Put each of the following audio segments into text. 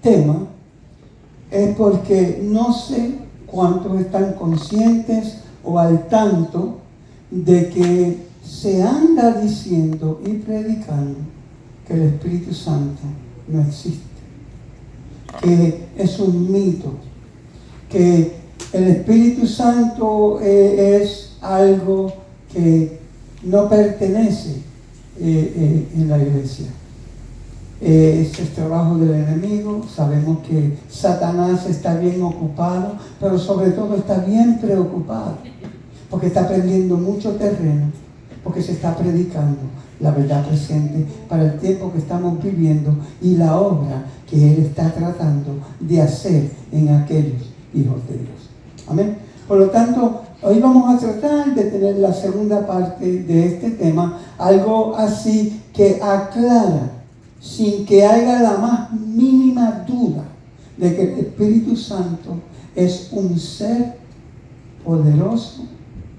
tema es porque no sé cuántos están conscientes o al tanto de que se anda diciendo y predicando que el Espíritu Santo no existe, que es un mito, que el Espíritu Santo es algo que no pertenece en la iglesia. Ese es trabajo del enemigo. Sabemos que Satanás está bien ocupado, pero sobre todo está bien preocupado, porque está perdiendo mucho terreno, porque se está predicando la verdad presente para el tiempo que estamos viviendo y la obra que Él está tratando de hacer en aquellos hijos de Dios. Amén. Por lo tanto, hoy vamos a tratar de tener la segunda parte de este tema, algo así que aclara, sin que haya la más mínima duda, de que el Espíritu Santo es un ser poderoso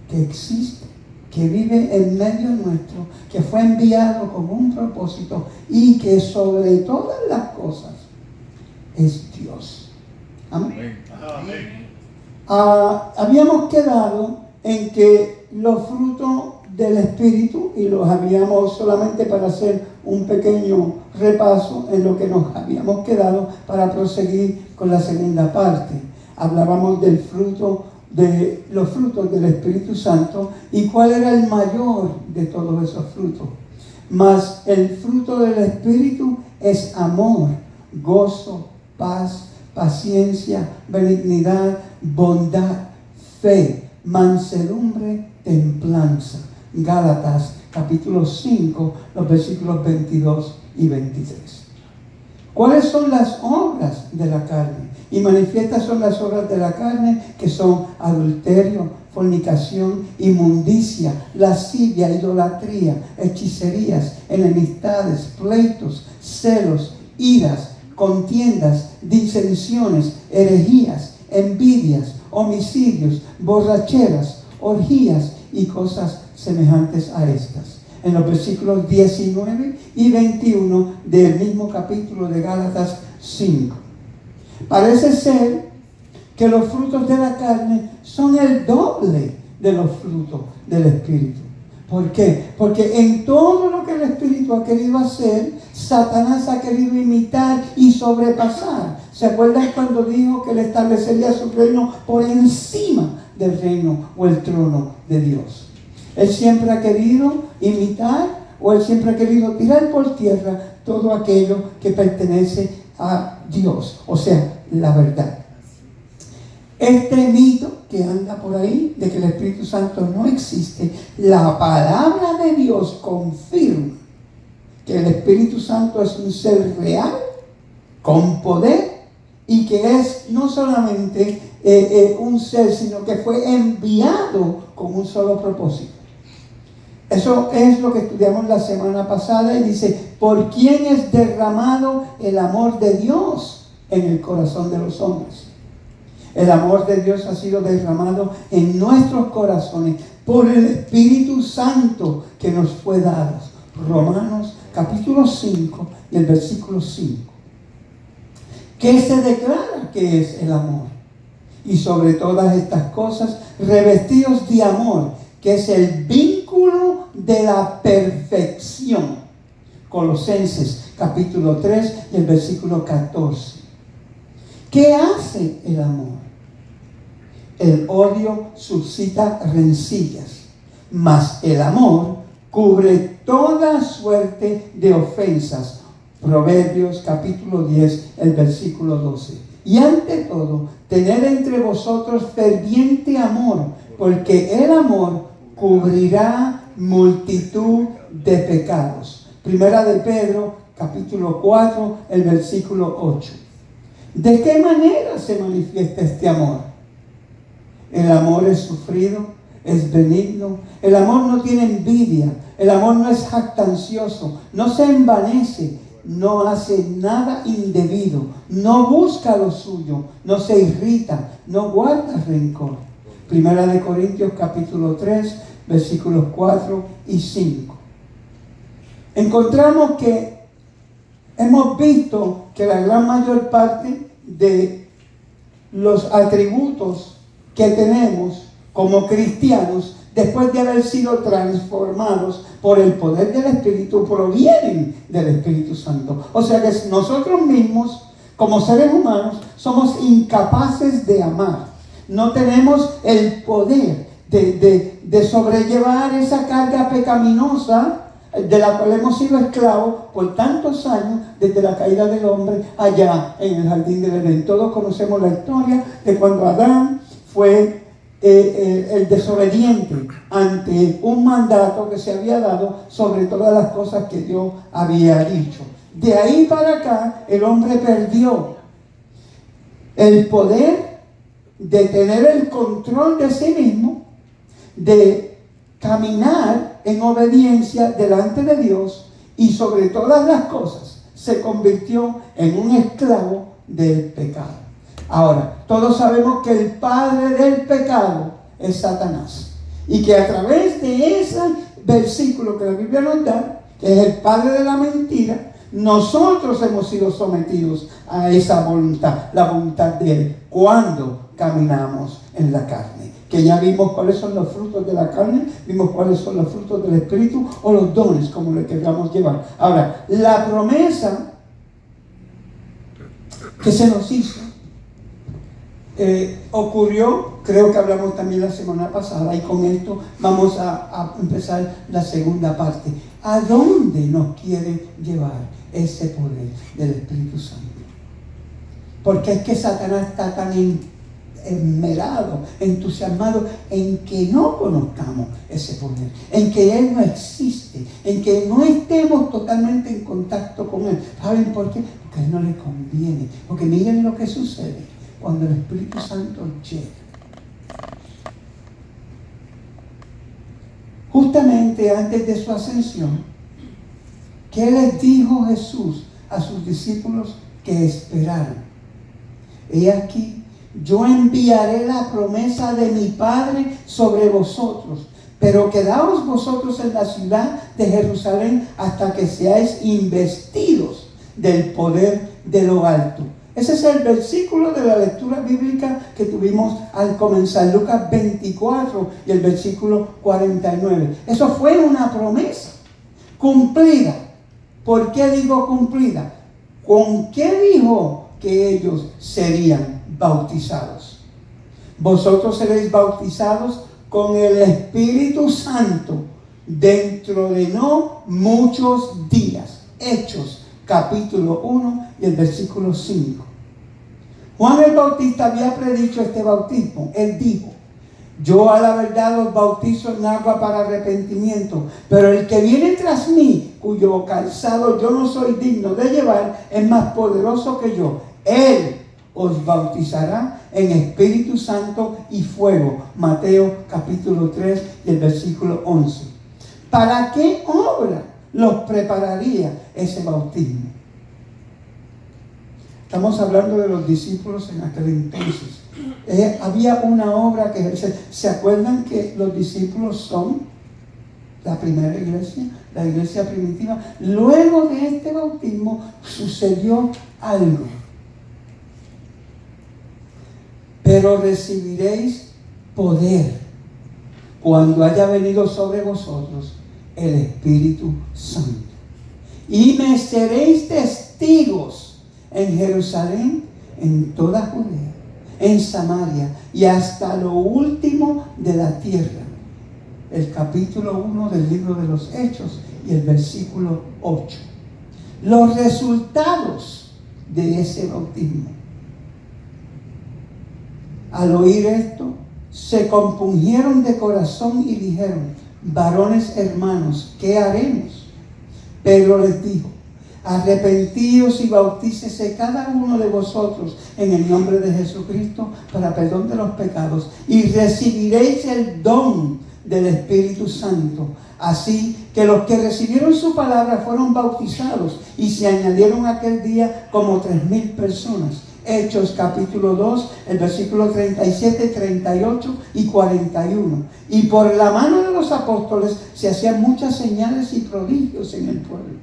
que existe, que vive en medio nuestro, que fue enviado con un propósito y que sobre todas las cosas es Dios. Amén. Amén. Habíamos quedado en que los frutos del Espíritu, y los habíamos solamente para hacer un pequeño repaso en lo que nos habíamos quedado para proseguir con la segunda parte. Hablábamos del fruto, de los frutos del Espíritu Santo y cuál era el mayor de todos esos frutos. Mas el fruto del Espíritu es amor, gozo, paz, paciencia, benignidad, bondad, fe, mansedumbre, templanza. Gálatas capítulo 5, los versículos 22 y 23. ¿Cuáles son las obras de la carne? Y manifiestas son las obras de la carne, que son adulterio, fornicación, inmundicia, lascivia, idolatría, hechicerías, enemistades, pleitos, celos, iras, contiendas, disensiones, herejías, envidias, homicidios, borracheras, orgías y cosas semejantes a estas. En los versículos 19 y 21 del mismo capítulo de Gálatas 5. Parece ser que los frutos de la carne son el doble de los frutos del Espíritu. ¿Por qué? Porque en todo lo que el Espíritu ha querido hacer, Satanás ha querido imitar y sobrepasar. ¿Se acuerdan cuando dijo que él establecería su reino por encima del reino o el trono de Dios? Él siempre ha querido imitar, o él siempre ha querido tirar por tierra todo aquello que pertenece a Dios, o sea, la verdad. Este mito que anda por ahí de que el Espíritu Santo no existe, la palabra de Dios confirma que el Espíritu Santo es un ser real, con poder, y que es no solamente un ser, sino que fue enviado con un solo propósito. Eso es lo que estudiamos la semana pasada y dice, ¿por quién es derramado el amor de Dios en el corazón de los hombres? El amor de Dios ha sido derramado en nuestros corazones por el Espíritu Santo que nos fue dado. Romanos capítulo 5 y el versículo 5. ¿Qué se declara que es el amor? Y sobre todas estas cosas, revestidos de amor, que es el vínculo de la perfección. Colosenses capítulo 3 y el versículo 14. ¿Qué hace el amor? El odio suscita rencillas, mas el amor cubre toda suerte de ofensas. Proverbios capítulo 10, el versículo 12. Y ante todo, tened entre vosotros ferviente amor, porque el amor cubrirá multitud de pecados. Primera de Pedro, capítulo 4, el versículo 8. ¿De qué manera se manifiesta este amor? El amor es sufrido, es benigno. El amor no tiene envidia. El amor no es jactancioso, no se envanece, no hace nada indebido, no busca lo suyo, no se irrita, no guarda rencor. Primera de Corintios capítulo 3, versículos 4 y 5. Encontramos que hemos visto que la gran mayor parte de los atributos que tenemos como cristianos, después de haber sido transformados por el poder del Espíritu, provienen del Espíritu Santo. O sea que nosotros mismos, como seres humanos, somos incapaces de amar. No tenemos el poder de sobrellevar esa carga pecaminosa de la cual hemos sido esclavos por tantos años desde la caída del hombre allá en el jardín del Edén. Todos conocemos la historia de cuando Adán fue el desobediente ante un mandato que se había dado sobre todas las cosas que Dios había dicho. De ahí para acá el hombre perdió el poder de tener el control de sí mismo, de caminar en obediencia delante de Dios, y sobre todas las cosas se convirtió en un esclavo del pecado. Ahora, todos sabemos que el padre del pecado es Satanás, y que a través de ese versículo que la Biblia nos da, que es el padre de la mentira, nosotros hemos sido sometidos a esa voluntad, la voluntad de él, cuando caminamos en la carne. Que ya vimos cuáles son los frutos de la carne, vimos cuáles son los frutos del Espíritu, o los dones, como le queramos llevar. Ahora, la promesa que se nos hizo ocurrió, creo que hablamos también la semana pasada, y con esto vamos a empezar la segunda parte. ¿A dónde nos quiere llevar ese poder del Espíritu Santo? Porque es que Satanás está tan enmerado, entusiasmado en que no conozcamos ese poder, en que Él no existe, en que no estemos totalmente en contacto con Él. ¿Saben por qué? Porque a Él no le conviene. Porque miren lo que sucede cuando el Espíritu Santo llega. Justamente antes de su ascensión, ¿qué les dijo Jesús a sus discípulos que esperaran? He aquí, yo enviaré la promesa de mi Padre sobre vosotros, pero quedaos vosotros en la ciudad de Jerusalén hasta que seáis investidos del poder de lo alto. Ese es el versículo de la lectura bíblica que tuvimos al comenzar, Lucas 24 y el versículo 49. Eso fue una promesa cumplida. ¿Por qué digo cumplida? ¿Con qué dijo que ellos serían bautizados? Vosotros seréis bautizados con el Espíritu Santo dentro de no muchos días. Hechos capítulo 1 y el versículo 5. Juan el Bautista había predicho este bautismo. Él dijo: yo a la verdad os bautizo en agua para arrepentimiento, pero el que viene tras mí, cuyo calzado yo no soy digno de llevar, es más poderoso que yo. Él os bautizará en Espíritu Santo y fuego. Mateo capítulo 3 y el versículo 11. ¿Para qué obra los prepararía ese bautismo? Estamos hablando de los discípulos en aquel entonces. Había una obra que ¿se acuerdan que los discípulos son la primera iglesia, la iglesia primitiva? Luego de este bautismo sucedió algo. Pero recibiréis poder cuando haya venido sobre vosotros el Espíritu Santo. Y me seréis testigos en Jerusalén, en toda Judea, en Samaria y hasta lo último de la tierra. El capítulo 1 del libro de los Hechos y el versículo 8. Los resultados de ese bautismo. Al oír esto, se compungieron de corazón y dijeron: varones hermanos, ¿qué haremos? Pedro les dijo: arrepentíos y bautícese cada uno de vosotros en el nombre de Jesucristo para perdón de los pecados, y recibiréis el don del Espíritu Santo. Así que los que recibieron su palabra fueron bautizados, y se añadieron aquel día como 3,000 personas. Hechos capítulo 2, el versículo 37, 38 y 41. Y por la mano de los apóstoles se hacían muchas señales y prodigios en el pueblo.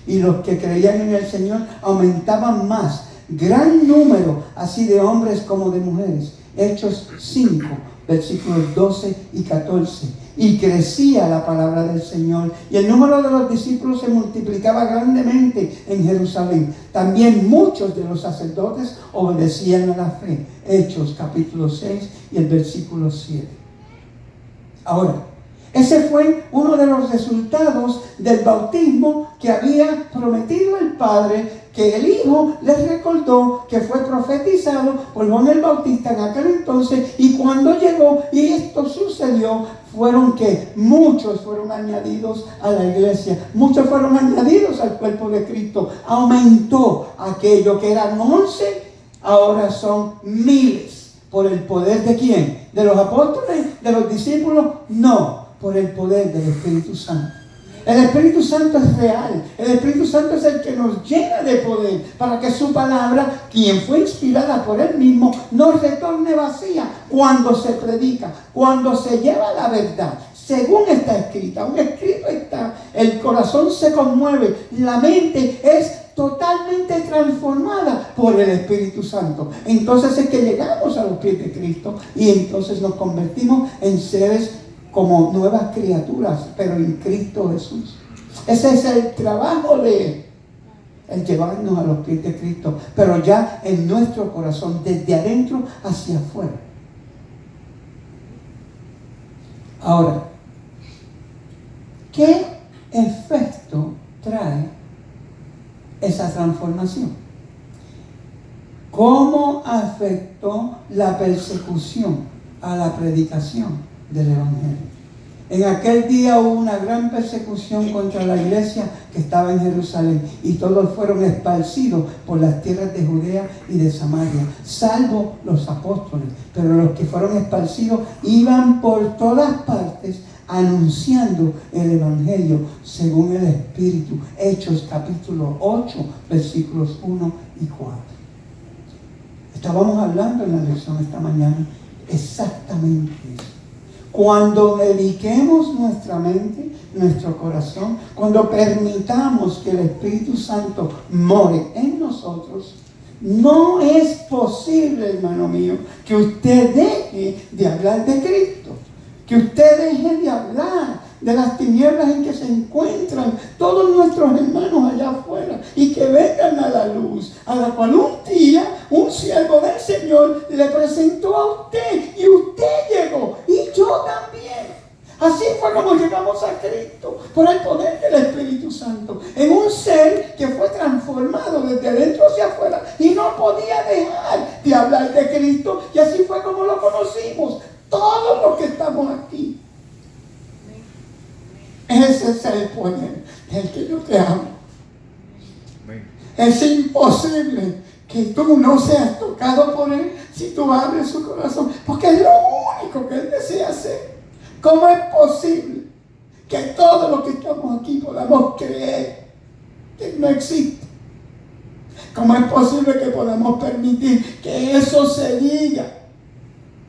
y los que creían en el Señor aumentaban más, gran número, así de hombres como de mujeres. Hechos 5, versículos 12 y 14. Y crecía la palabra del Señor, y el número de los discípulos se multiplicaba grandemente en Jerusalén. También muchos de los sacerdotes obedecían a la fe. Hechos capítulo 6 y el versículo 7. Ahora, ese fue uno de los resultados del bautismo que había prometido el Padre, que el Hijo les recordó, que fue profetizado por Juan el Bautista en aquel entonces. Y cuando llegó y esto sucedió, fueron que muchos fueron añadidos a la iglesia, muchos fueron añadidos al cuerpo de Cristo. Aumentó aquello que eran 11, ahora son miles. ¿Por el poder de quién? ¿De los apóstoles? ¿De los discípulos? No, por el poder del Espíritu Santo. El Espíritu Santo es real. El Espíritu Santo es el que nos llena de poder para que su palabra, quien fue inspirada por Él mismo, no retorne vacía cuando se predica, cuando se lleva la verdad, según está escrita. Un escrito está, el corazón se conmueve, la mente es totalmente transformada por el Espíritu Santo. Entonces es que llegamos a los pies de Cristo y entonces nos convertimos en seres como nuevas criaturas, pero en Cristo Jesús. Ese es el trabajo de Él, el llevarnos a los pies de Cristo, pero ya en nuestro corazón, desde adentro hacia afuera. Ahora, ¿qué efecto trae esa transformación? ¿Cómo afectó la persecución a la predicación del Evangelio? En aquel día hubo una gran persecución contra la iglesia que estaba en Jerusalén, y todos fueron esparcidos por las tierras de Judea y de Samaria, salvo los apóstoles. Pero los que fueron esparcidos iban por todas partes anunciando el Evangelio según el Espíritu. Hechos capítulo 8, versículos 1 y 4. Estábamos hablando en la lección esta mañana exactamente eso. Cuando dediquemos nuestra mente, nuestro corazón, cuando permitamos que el Espíritu Santo more en nosotros, no es posible, hermano mío, que usted deje de hablar de Cristo, que usted deje de hablar de las tinieblas en que se encuentran todos nuestros hermanos allá afuera, y que vengan a la luz, a la cual un día un siervo del Señor le presentó a usted, y usted llegó, y yo también. Así fue como llegamos a Cristo, por el poder del Espíritu Santo, en un ser que fue transformado desde adentro hacia afuera y no podía dejar de hablar de Cristo, y así fue como lo conocimos todos los que estamos aquí. Ese es el poder del que yo te amo. Es imposible que tú no seas tocado por Él si tú abres su corazón, porque es lo único que Él desea hacer. ¿Cómo es posible que todos los que estamos aquí podamos creer que Él no existe? ¿Cómo es posible que podamos permitir que eso se diga?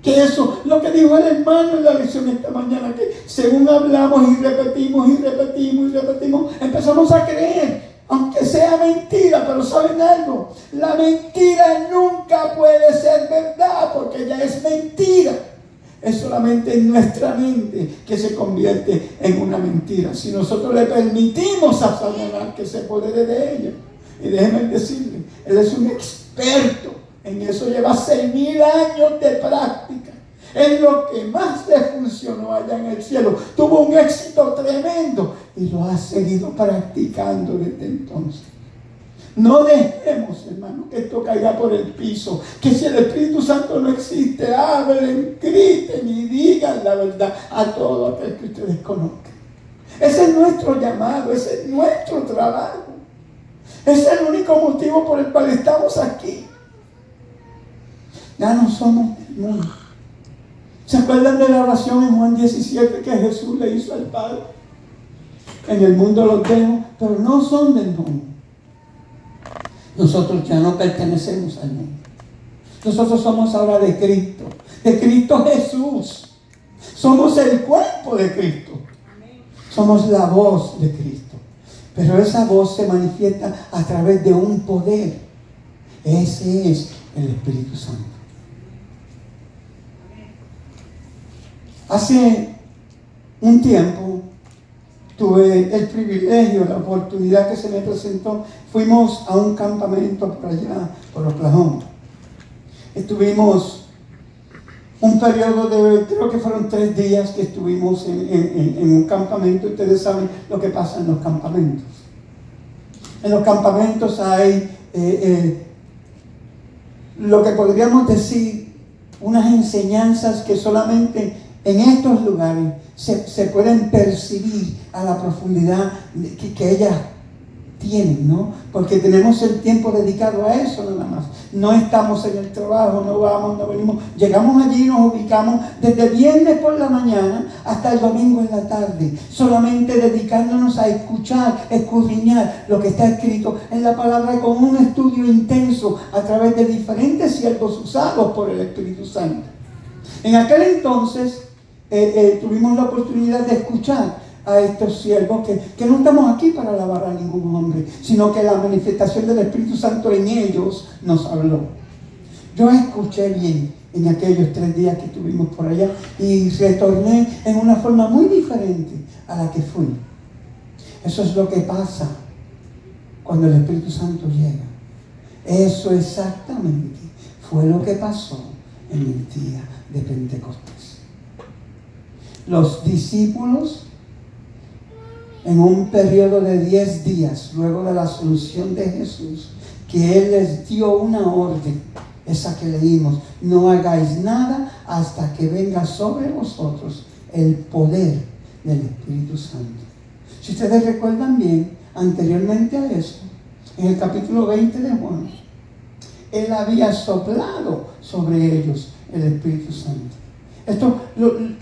Que eso, lo que dijo el hermano en la lección esta mañana, que según hablamos y repetimos y repetimos y repetimos, empezamos a creer, aunque sea mentira. Pero ¿saben algo? La mentira nunca puede ser verdad, porque ya es mentira. Es solamente en nuestra mente que se convierte en una mentira, si nosotros le permitimos a Satanás que se apodere de ella. Y déjenme decirle, él es un experto en eso, lleva 6,000 años de práctica. Es lo que más le funcionó allá en el cielo. Tuvo un éxito tremendo y lo ha seguido practicando desde entonces. No dejemos, hermano, que esto caiga por el piso. Que si el Espíritu Santo no existe, hablen, griten y digan la verdad a todo aquel que ustedes conozcan. Ese es nuestro llamado, ese es nuestro trabajo. Ese es el único motivo por el cual estamos aquí. Ya no somos del mundo. ¿Se acuerdan de la oración en Juan 17 que Jesús le hizo al Padre? En el mundo los dejo, pero no son del mundo. Nosotros ya no pertenecemos al mundo. Nosotros somos ahora de Cristo Jesús. Somos el cuerpo de Cristo. Somos la voz de Cristo. Pero esa voz se manifiesta a través de un poder. Ese es el Espíritu Santo. Hace un tiempo tuve el privilegio, la oportunidad que se me presentó. Fuimos a un campamento por allá, por Oklahoma. Estuvimos un periodo de, creo que fueron 3 días que estuvimos en un campamento. Ustedes saben lo que pasa en los campamentos. En los campamentos hay lo que podríamos decir unas enseñanzas que solamente en estos lugares se pueden percibir a la profundidad que ellas tienen, ¿no? Porque tenemos el tiempo dedicado a eso nada más. No estamos en el trabajo, no vamos, no venimos. Llegamos allí y nos ubicamos desde viernes por la mañana hasta el domingo en la tarde, solamente dedicándonos a escuchar, escudriñar lo que está escrito en la palabra con un estudio intenso a través de diferentes siervos usados por el Espíritu Santo. En aquel entonces tuvimos la oportunidad de escuchar a estos siervos que no estamos aquí para alabar a ningún hombre, sino que la manifestación del Espíritu Santo en ellos nos habló. Yo escuché bien en aquellos 3 días que estuvimos por allá y retorné en una forma muy diferente a la que fui. Eso es lo que pasa cuando el Espíritu Santo llega. Eso exactamente fue lo que pasó en el día de Pentecostés. Los discípulos, en un periodo de 10 días, luego de la asunción de Jesús, que Él les dio una orden, esa que leímos: no hagáis nada hasta que venga sobre vosotros el poder del Espíritu Santo. Si ustedes recuerdan bien, anteriormente a eso, en el capítulo 20 de Juan, Él había soplado sobre ellos el Espíritu Santo. Esto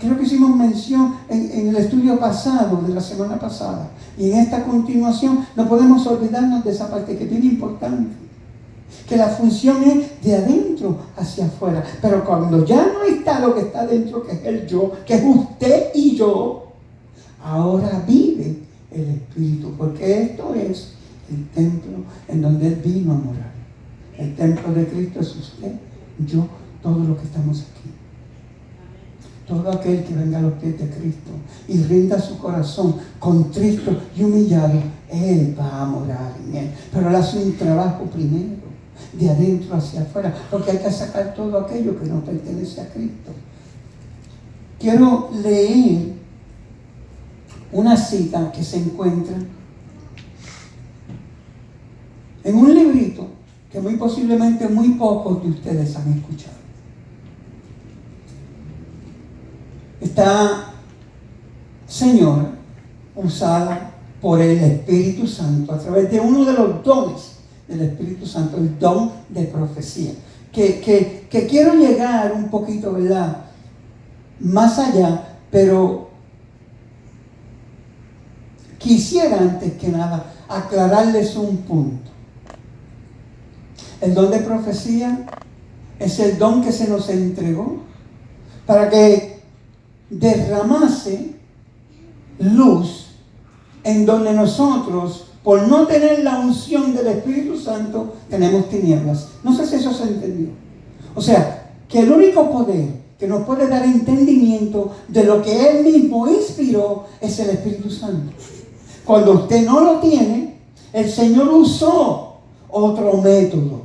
creo que hicimos mención en el estudio pasado, de la semana pasada. Y en esta continuación no podemos olvidarnos de esa parte que es bien importante. Que la función es de adentro hacia afuera. Pero cuando ya no está lo que está adentro, que es el yo, que es usted y yo, ahora vive el Espíritu. Porque esto es el templo en donde Él vino a morar. El templo de Cristo es usted, yo, todos los que estamos aquí. Todo aquel que venga a los pies de Cristo y rinda su corazón contrito y humillado, Él va a morar en Él. Pero Él hace un trabajo primero, de adentro hacia afuera, porque hay que sacar todo aquello que no pertenece a Cristo. Quiero leer una cita que se encuentra en un librito que muy posiblemente muy pocos de ustedes han escuchado. Esta señora, usada por el Espíritu Santo a través de uno de los dones del Espíritu Santo, el don de profecía, que quiero llegar un poquito, ¿verdad?, más allá, pero quisiera antes que nada aclararles un punto. El don de profecía es el don que se nos entregó para que derramase luz en donde nosotros, por no tener la unción del Espíritu Santo, tenemos tinieblas. No sé si eso se entendió. O sea, que el único poder que nos puede dar entendimiento de lo que Él mismo inspiró es el Espíritu Santo. Cuando usted no lo tiene, el Señor usó otro método.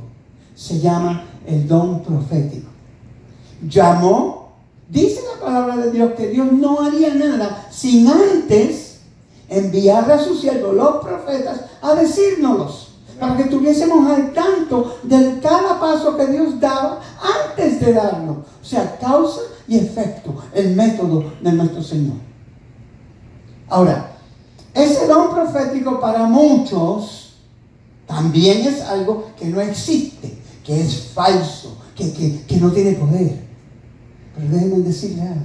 Se llama el don profético. Dice la palabra de Dios que Dios no haría nada sin antes enviar a sus siervos, los profetas, a decírnoslos, para que estuviésemos al tanto de cada paso que Dios daba antes de darlo. O sea, causa y efecto, el método de nuestro Señor. Ahora, ese don profético para muchos también es algo que no existe, que es falso, que no tiene poder. Pero déjenme decirle algo.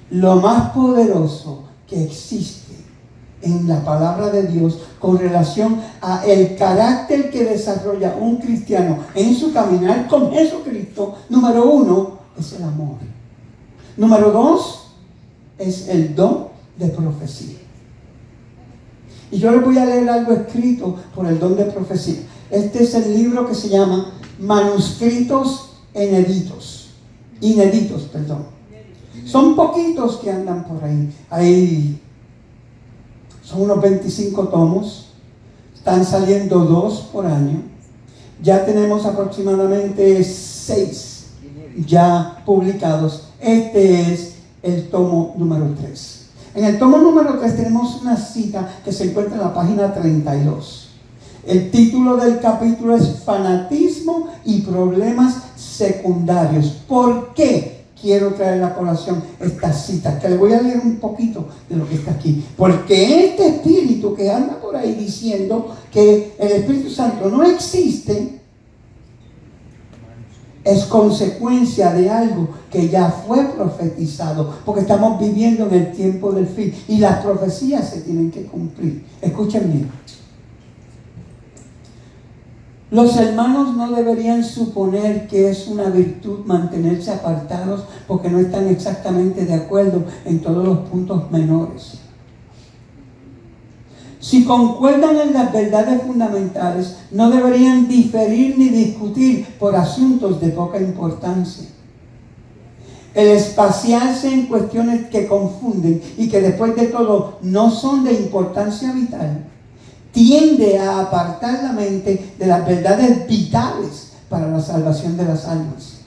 Lo más poderoso que existe en la palabra de Dios con relación a el carácter que desarrolla un cristiano en su caminar con Jesucristo, número 1, es el amor. Número 2, es el don de profecía. Y yo les voy a leer algo escrito por el don de profecía. Este es el libro que se llama Manuscritos Inéditos, perdón. Son poquitos que andan por ahí. Son unos 25 tomos. Están saliendo 2 por año. Ya tenemos aproximadamente 6 ya publicados. Este es el tomo número 3. En el tomo número 3 tenemos una cita que se encuentra en la página 32. El título del capítulo es Fanatismo y problemas secundarios. ¿Por qué quiero traer a colación esta cita? Que le voy a leer un poquito de lo que está aquí. Porque este espíritu que anda por ahí diciendo que el Espíritu Santo no existe, es consecuencia de algo que ya fue profetizado, porque estamos viviendo en el tiempo del fin y las profecías se tienen que cumplir. Escuchen bien. Los hermanos no deberían suponer que es una virtud mantenerse apartados porque no están exactamente de acuerdo en todos los puntos menores. Si concuerdan en las verdades fundamentales, no deberían diferir ni discutir por asuntos de poca importancia. El espaciarse en cuestiones que confunden y que después de todo no son de importancia vital, tiende a apartar la mente de las verdades vitales para la salvación de las almas.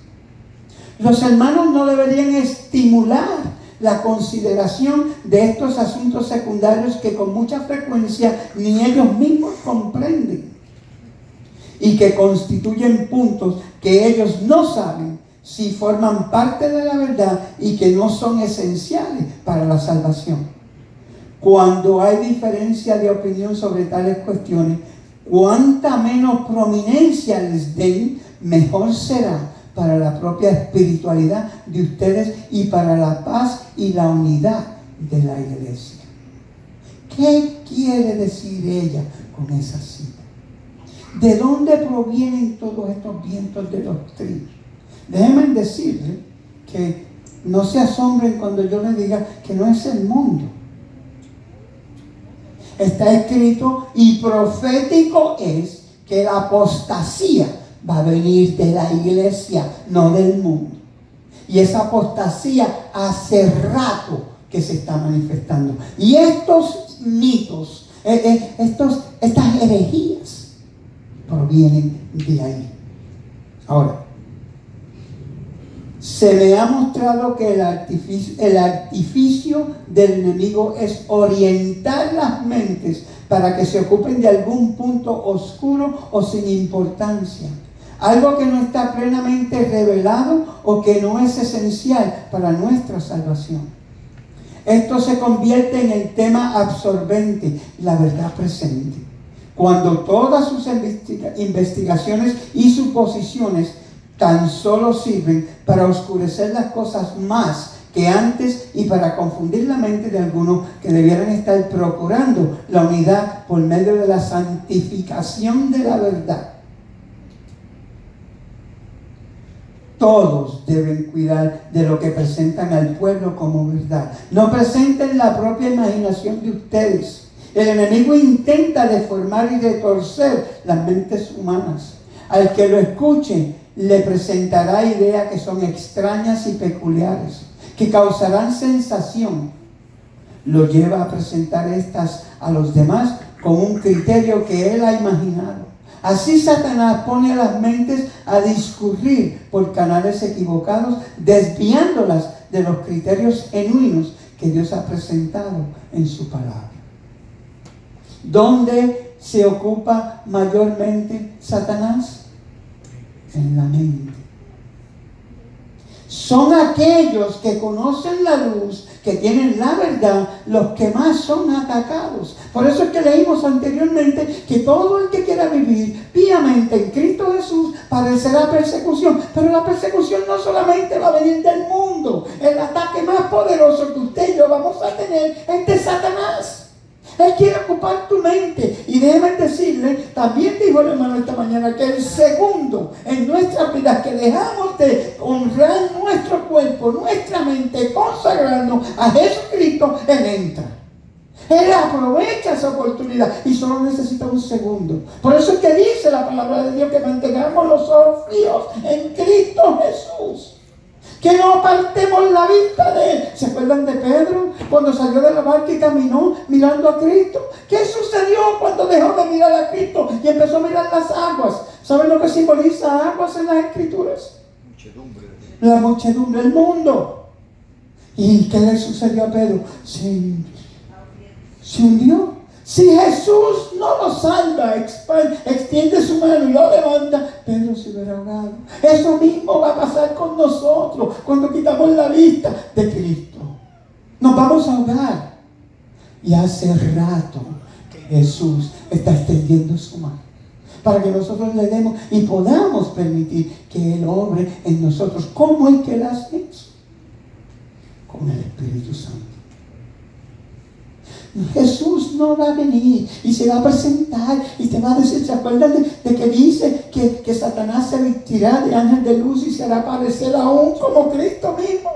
Los hermanos no deberían estimular la consideración de estos asuntos secundarios que con mucha frecuencia ni ellos mismos comprenden y que constituyen puntos que ellos no saben si forman parte de la verdad y que no son esenciales para la salvación. Cuando hay diferencia de opinión sobre tales cuestiones, cuanta menos prominencia les den, mejor será para la propia espiritualidad de ustedes y para la paz y la unidad de la iglesia. ¿Qué quiere decir ella con esa cita? ¿De dónde provienen todos estos vientos de doctrina? Déjenme decirle que no se asombren cuando yo les diga que no es el mundo. Está escrito y profético es que la apostasía va a venir de la iglesia, no del mundo. Y esa apostasía hace rato que se está manifestando. Y estos mitos, estas herejías provienen de ahí. Ahora, se me ha mostrado que el artificio del enemigo es orientar las mentes para que se ocupen de algún punto oscuro o sin importancia. Algo que no está plenamente revelado o que no es esencial para nuestra salvación. Esto se convierte en el tema absorbente, la verdad presente. Cuando todas sus investigaciones y suposiciones tan solo sirven para oscurecer las cosas más que antes y para confundir la mente de algunos que debieran estar procurando la unidad por medio de la santificación de la verdad. Todos deben cuidar de lo que presentan al pueblo como verdad. No presenten la propia imaginación de ustedes. El enemigo intenta deformar y retorcer las mentes humanas. Al que lo escuche, le presentará ideas que son extrañas y peculiares, que causarán sensación. Lo lleva a presentar estas a los demás con un criterio que él ha imaginado. Así Satanás pone a las mentes a discurrir por canales equivocados, desviándolas de los criterios genuinos que Dios ha presentado en su palabra. ¿Dónde se ocupa mayormente Satanás? En la mente. Son aquellos que conocen la luz, que tienen la verdad, los que más son atacados. Por eso es que leímos anteriormente que todo el que quiera vivir piamente en Cristo Jesús padecerá persecución. Pero la persecución no solamente va a venir del mundo. El ataque más poderoso que usted y yo vamos a tener es de Satanás. Él quiere ocupar tu mente. Y déjeme decirle, también dijo el hermano esta mañana, que el segundo en nuestras vidas que dejamos de honrar nuestro cuerpo, nuestra mente, consagrarnos a Jesucristo, Él entra. Él aprovecha esa oportunidad y solo necesita un segundo. Por eso es que dice la palabra de Dios que mantengamos los ojos fijos en Cristo Jesús. Que no apartemos la vista de Él. ¿Se acuerdan de Pedro cuando salió de la barca y caminó mirando a Cristo? ¿Qué sucedió cuando dejó de mirar a Cristo y empezó a mirar las aguas? ¿Saben lo que simboliza aguas en las Escrituras? Muchedumbre. La muchedumbre, el mundo. ¿Y qué le sucedió a Pedro? Se hundió. Si Jesús no lo salva, extiende su mano y lo levanta, Pedro se hubiera ahogado. Eso mismo va a pasar con nosotros cuando quitamos la vista de Cristo. Nos vamos a ahogar. Y hace rato que Jesús está extendiendo su mano para que nosotros le demos y podamos permitir que Él obre en nosotros. ¿Cómo es que Él hace eso? Con el Espíritu Santo. Jesús no va a venir y se va a presentar y te va a decir, ¿se acuerdan de que dice que Satanás se vestirá de ángel de luz y se hará parecer aún como Cristo mismo?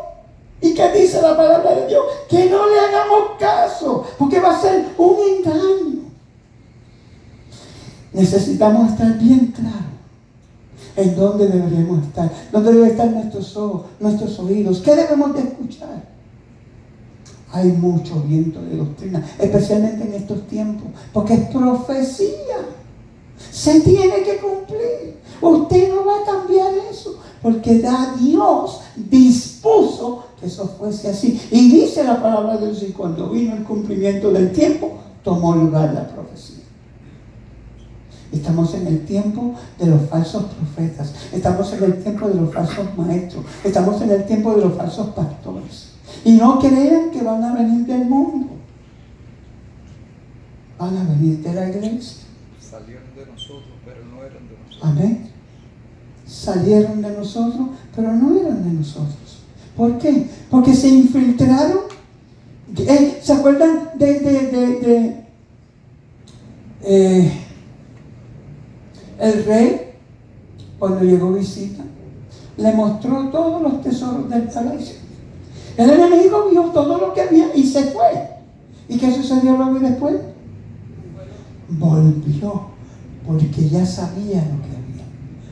¿Y qué dice la palabra de Dios? Que no le hagamos caso, porque va a ser un engaño. Necesitamos estar bien claros en dónde deberíamos estar, dónde deben estar nuestros ojos, nuestros oídos, qué debemos de escuchar. Hay mucho viento de doctrina, especialmente en estos tiempos, porque es profecía. Se tiene que cumplir. Usted no va a cambiar eso, porque Dios dispuso que eso fuese así. Y dice la palabra de Dios, y cuando vino el cumplimiento del tiempo, tomó lugar la profecía. Estamos en el tiempo de los falsos profetas. Estamos en el tiempo de los falsos maestros. Estamos en el tiempo de los falsos pastores. Y no crean que van a venir del mundo. Van a venir de la iglesia. Salieron de nosotros, pero no eran de nosotros. Amén. Salieron de nosotros, pero no eran de nosotros. ¿Por qué? Porque se infiltraron. ¿Se acuerdan el rey, cuando llegó visita, le mostró todos los tesoros del palacio? El enemigo vio todo lo que había y se fue. ¿Y qué sucedió luego y después? Volvió, porque ya sabía lo que había.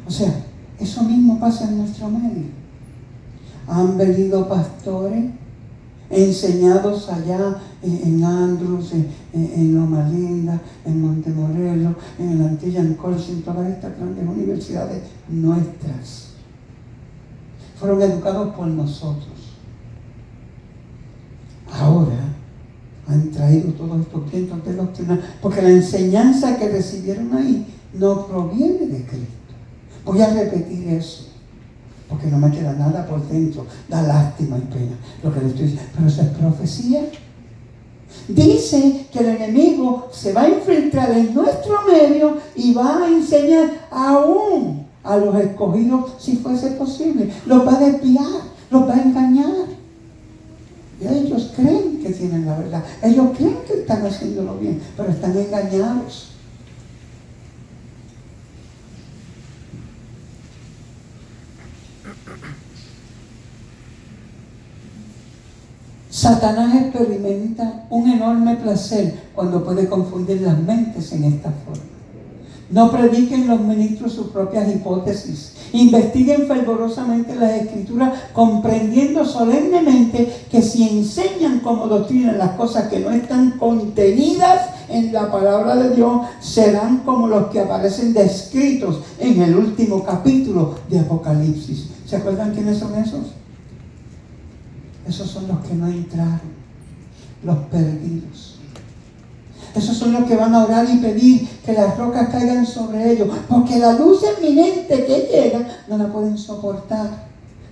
O sea, eso mismo pasa en nuestro medio. Han venido pastores enseñados allá en Andrews, en Loma Linda, en Montemorelos, en el Antillán College, en todas estas grandes universidades nuestras. Fueron educados por nosotros. Ahora han traído todos estos vientos de doctrina, porque la enseñanza que recibieron ahí no proviene de Cristo. Voy a repetir eso, porque no me queda nada por dentro. Da lástima y pena lo que le estoy diciendo, pero eso es profecía. Dice que el enemigo se va a infiltrar en nuestro medio y va a enseñar aún a los escogidos, si fuese posible. Los va a desviar, los va a engañar. Y ellos creen que tienen la verdad. Ellos creen que están haciéndolo bien, pero están engañados. Satanás experimenta un enorme placer cuando puede confundir las mentes en esta forma. No prediquen los ministros sus propias hipótesis. Investiguen fervorosamente las Escrituras, comprendiendo solemnemente que si enseñan como doctrina las cosas que no están contenidas en la palabra de Dios, serán como los que aparecen descritos en el último capítulo de Apocalipsis. ¿Se acuerdan quiénes son esos? Esos son los que no entraron, los perdidos. Esos son los que van a orar y pedir que las rocas caigan sobre ellos, porque la luz eminente que llega no la pueden soportar.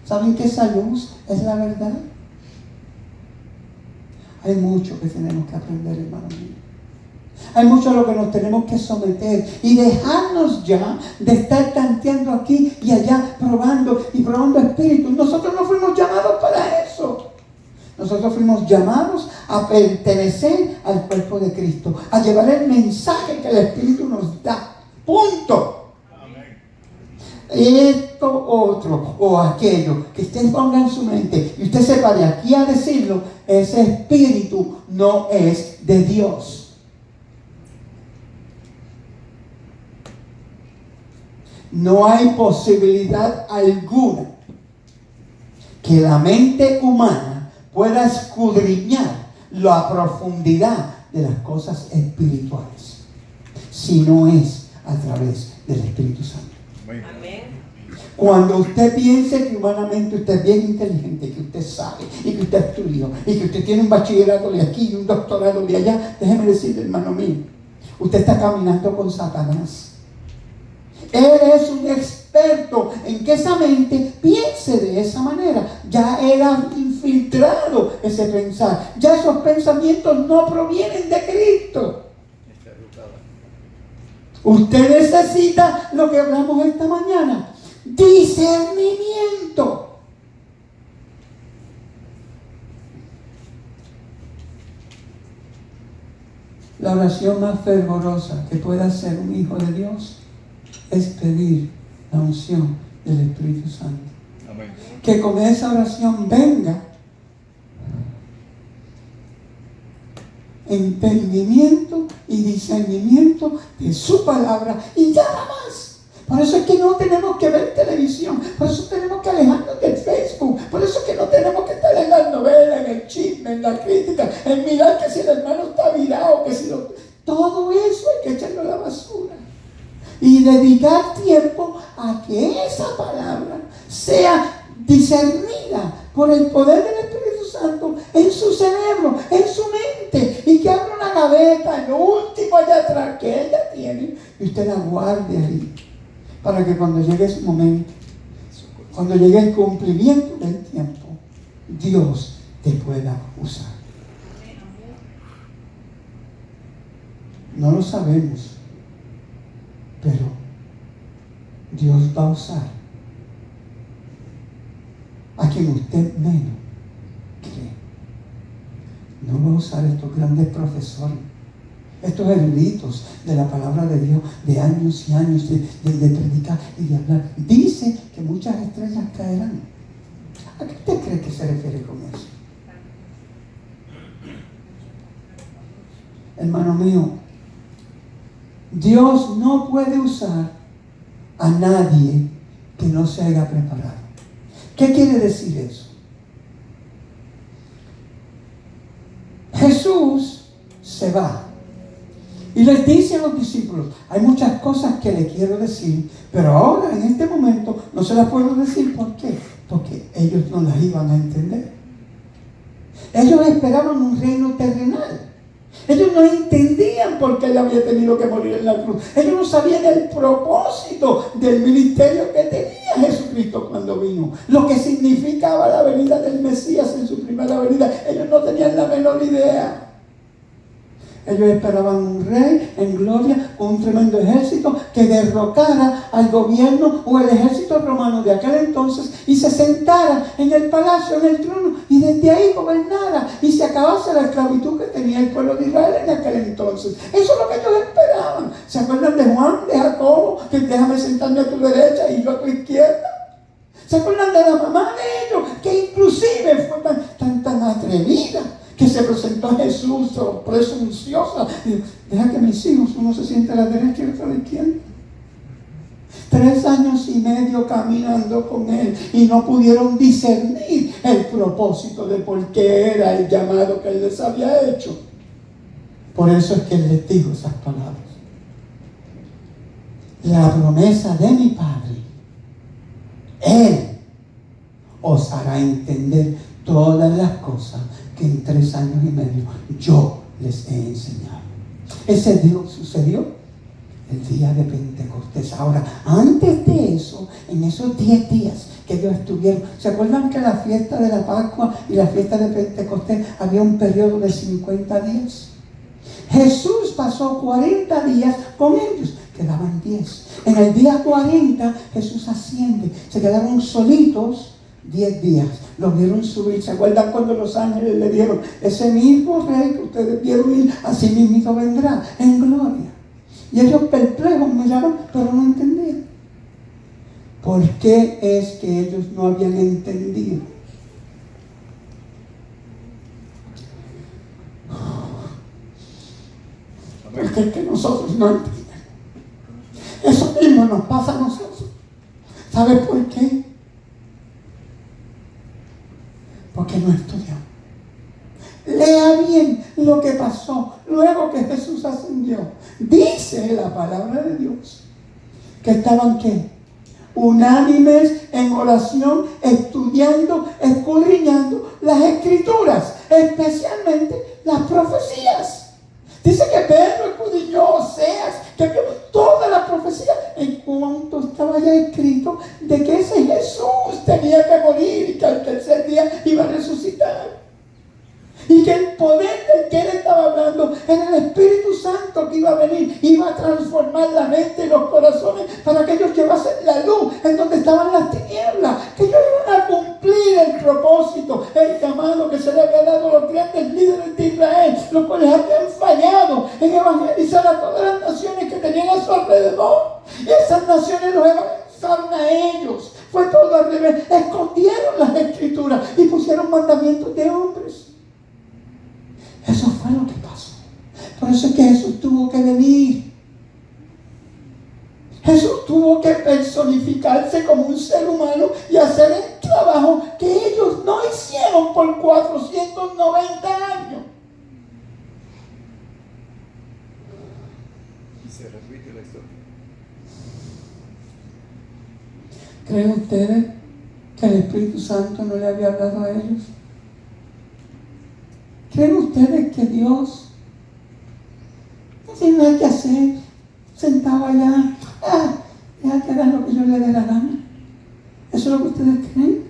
¿Saben que esa luz es la verdad? Hay mucho que tenemos que aprender, hermano mío. Hay mucho a lo que nos tenemos que someter y dejarnos ya de estar tanteando aquí y allá, probando espíritus. Nosotros no fuimos llamados para eso. Nosotros fuimos llamados a pertenecer al cuerpo de Cristo, a llevar el mensaje que el Espíritu nos da. Punto. Amén. esto otro o aquello que usted ponga en su mente y usted se pare aquí a decirlo, ese espíritu no es de Dios. No hay posibilidad alguna que la mente humana pueda escudriñar la profundidad de las cosas espirituales si no es a través del Espíritu Santo. Amén. Cuando usted piense que humanamente usted es bien inteligente, que usted sabe y que usted estudió y que usted tiene un bachillerato de aquí y un doctorado de allá, déjeme decirle, hermano mío, usted está caminando con Satanás. Él es un experto en que esa mente piense de esa manera. Ya él ha infiltrado ese pensar. Ya esos pensamientos no provienen de Cristo. Usted necesita lo que hablamos esta mañana: discernimiento. La oración más fervorosa que pueda hacer un hijo de Dios es pedir la unción del Espíritu Santo. Amén. Que con esa oración venga entendimiento y discernimiento de su palabra y nada más. Por eso es que no tenemos que ver televisión, por eso tenemos que alejarnos del Facebook, por eso es que no tenemos que estar en las novelas, en el chisme, en la crítica, en mirar que si el hermano está virado, que si todo eso hay que echarlo a la basura. Y dedicar tiempo a que esa palabra sea discernida por el poder del Espíritu Santo en su cerebro, en su mente, y que abra una gaveta, en lo último allá atrás que ella tiene, y usted la guarde ahí, para que cuando llegue su momento, cuando llegue el cumplimiento del tiempo, Dios te pueda usar. No lo sabemos, pero Dios va a usar a quien usted menos cree. No va a usar estos grandes profesores, estos eruditos de la palabra de Dios, de años y años de predicar y de hablar. Dice que muchas estrellas caerán. ¿A qué usted cree que se refiere con eso? Hermano mío, Dios no puede usar a nadie que no se haya preparado. ¿Qué quiere decir eso? Jesús se va y les dice a los discípulos: hay muchas cosas que le quiero decir, pero ahora en este momento no se las puedo decir. ¿Por qué? Porque ellos no las iban a entender. Ellos esperaban un reino terrenal. Ellos no entendían por qué él había tenido que morir en la cruz. Ellos no sabían el propósito del ministerio que tenía Jesucristo cuando vino. Lo que significaba la venida del Mesías en su primera venida. Ellos no tenían la menor idea. Ellos esperaban un rey en gloria, con un tremendo ejército que derrocara al gobierno o el ejército romano de aquel entonces y se sentara en el palacio, en el trono, y desde ahí gobernara y se acabase la esclavitud que tenía el pueblo de Israel en aquel entonces. Eso es lo que ellos esperaban. ¿Se acuerdan de Juan, de Jacobo, que déjame sentarme a tu derecha y yo a tu izquierda? ¿Se acuerdan de la mamá de ellos, que inclusive fue tan atrevida, que se presentó a Jesús presunciosa? Deja que mis hijos, uno se siente a la derecha y otro a la izquierda? 3 años y medio caminando con él y no pudieron discernir el propósito de por qué era el llamado que él les había hecho. Por eso es que él les dijo esas palabras: la promesa de mi Padre, él os hará entender todas las cosas que en 3 años y medio yo les he enseñado. Ese día sucedió el día de Pentecostés. Ahora, antes de eso, en esos 10 días que ellos estuvieron, ¿se acuerdan que la fiesta de la Pascua y la fiesta de Pentecostés había un periodo de 50 días? Jesús pasó 40 días con ellos, quedaban 10. En el día 40 Jesús asciende, se quedaron solitos 10 días. Los vieron subir. ¿Se acuerdan cuando los ángeles le dieron: ese mismo rey que ustedes vieron ir, así mismo vendrá en gloria? Y ellos perplejos miraban, pero no entendían. ¿Por qué es que ellos no habían entendido? Porque es que nosotros no entendemos. Eso mismo nos pasa a nosotros. ¿Sabe por qué? Porque no estudiamos. Lea bien lo que pasó luego que Jesús ascendió. Dice la palabra de Dios que estaban ¿qué? Unánimes en oración, estudiando, escudriñando las escrituras, especialmente las profecías. Dice que Pedro escudriñó Oseas, que vio toda la profecía en cuanto estaba ya escrito de que ese Jesús tenía que morir y que al tercer día iba a resucitar. Y que el poder del que él estaba hablando era el Espíritu Santo que iba a venir, iba a transformar la mente y los corazones para que ellos llevasen la luz en donde estaban las tinieblas, que ellos iban a cumplir el propósito, el llamado que se le había dado a los grandes líderes de Israel, los cuales habían fallado en evangelizar a todas las naciones que tenían a su alrededor. Y esas naciones los evangelizaron a ellos. Fue todo al revés. Escondieron las escrituras y pusieron mandamientos de hombres. Eso fue lo que pasó. Por eso es que Jesús tuvo que venir. Jesús tuvo que personificarse como un ser humano y hacer el trabajo que ellos no hicieron por 490 años. Y se repite la historia. ¿Creen ustedes que el Espíritu Santo no le había hablado a ellos? ¿Creen ustedes que Dios no tiene nada que hacer? Sentado allá, deja que hagan lo que yo le dé la gana. ¿Eso es lo que ustedes creen?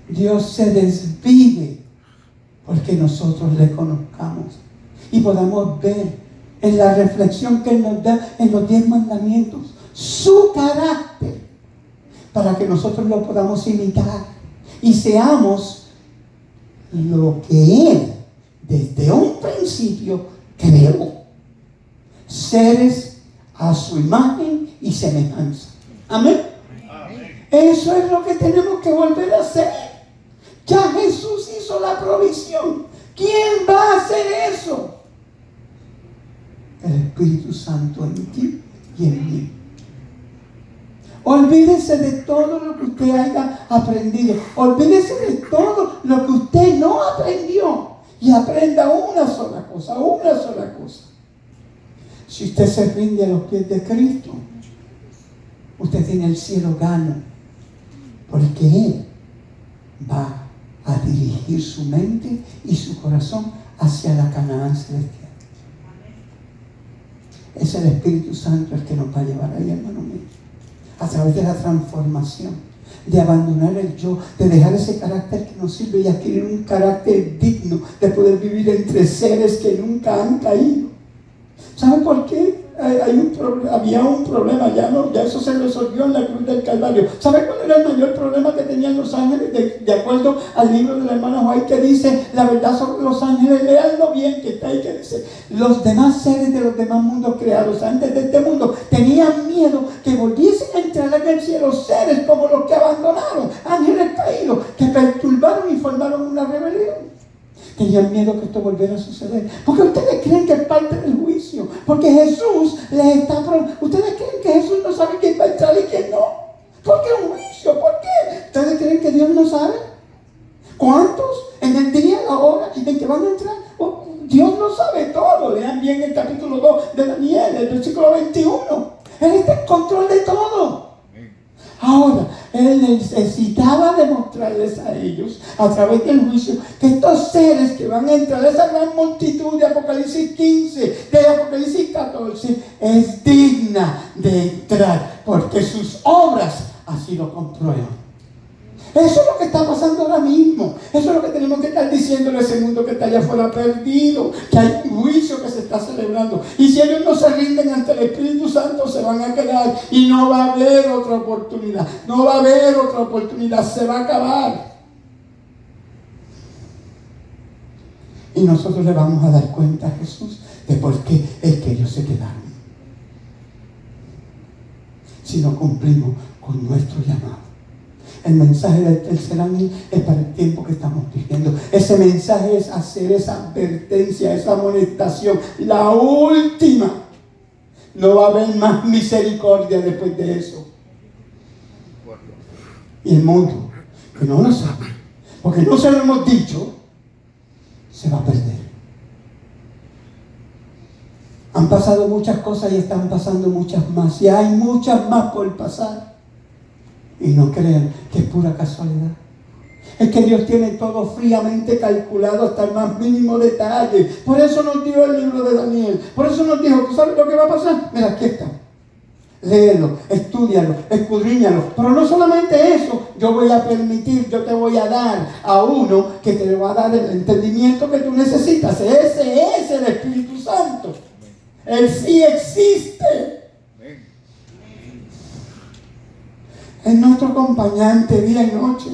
Dios se desvive porque nosotros le conozcamos y podamos ver en la reflexión que Él nos da en los 10 mandamientos su carácter para que nosotros lo podamos imitar y seamos lo que Él desde un principio creó, seres a su imagen y semejanza. Amén. Eso es lo que tenemos que volver a hacer. Ya Jesús hizo la provisión. ¿Quién va a hacer eso? El Espíritu Santo en ti y en mí. Olvídese de todo lo que usted haya aprendido. Olvídese de todo lo que usted no aprendió. Y aprenda una sola cosa, una sola cosa. Si usted se rinde a los pies de Cristo, usted tiene el cielo gano. Porque Él va a dirigir su mente y su corazón hacia la Canaán celestial. Es el Espíritu Santo el que nos va a llevar ahí, hermano mío. A través de la transformación, de abandonar el yo, de dejar ese carácter que nos sirve y adquirir un carácter digno de poder vivir entre seres que nunca han caído. ¿Saben por qué? Había un problema, ya eso se resolvió en la cruz del Calvario. ¿Saben cuál era el mayor problema que tenían los ángeles? De acuerdo al libro de la hermana White que dice la verdad sobre los ángeles, leanlo bien que está ahí, que dice: los demás seres de los demás mundos creados antes de este mundo tenían miedo que volviesen a entrar en el cielo seres como los que abandonaron, ángeles caídos, que perturbaron y formaron una rebelión. Tenían miedo que esto volviera a suceder. Porque ustedes creen que es parte del juicio. Porque Jesús les está... Ustedes creen que Jesús no sabe quién va a entrar y quién no. ¿Por qué un juicio? ¿Por qué? ¿Ustedes creen que Dios no sabe? ¿Cuántos en el día, la hora en que van a entrar? Dios no sabe todo. Lean bien el capítulo 2 de Daniel, el versículo 21. Él está en control de todo. Ahora, Él necesitaba demostrarles a ellos, a través del juicio, que estos seres que van a entrar, esa gran multitud de Apocalipsis 15, de Apocalipsis 14, es digna de entrar, porque sus obras así lo comprueban. Eso es lo que está pasando ahora mismo. Eso es lo que tenemos que estar diciéndole a ese mundo que está allá afuera perdido, que hay un juicio que se está celebrando. Y si ellos no se rinden ante el Espíritu Santo, se van a quedar y no va a haber otra oportunidad. No va a haber otra oportunidad. Se va a acabar. Y nosotros le vamos a dar cuenta a Jesús de por qué es que ellos se quedaron. si no cumplimos con nuestro llamado. El mensaje del tercer ángel es para el tiempo que estamos viviendo. Ese mensaje es hacer esa advertencia, esa amonestación, la última. No va a haber más misericordia después de eso. Y el mundo, que no lo sabe, porque no se lo hemos dicho, se va a perder. Han pasado muchas cosas y están pasando muchas más. Y hay muchas más por pasar. Y no crean que es pura casualidad. Es que Dios tiene todo fríamente calculado hasta el más mínimo detalle. Por eso nos dio el libro de Daniel. Por eso nos dijo, ¿tú sabes lo que va a pasar? Mira, aquí está. Léelo, estúdialo, escudriñalo. Pero no solamente eso, yo voy a permitir, yo te voy a dar a uno que te va a dar el entendimiento que tú necesitas. Ese es el Espíritu Santo. Él sí existe. Es nuestro acompañante día y noche.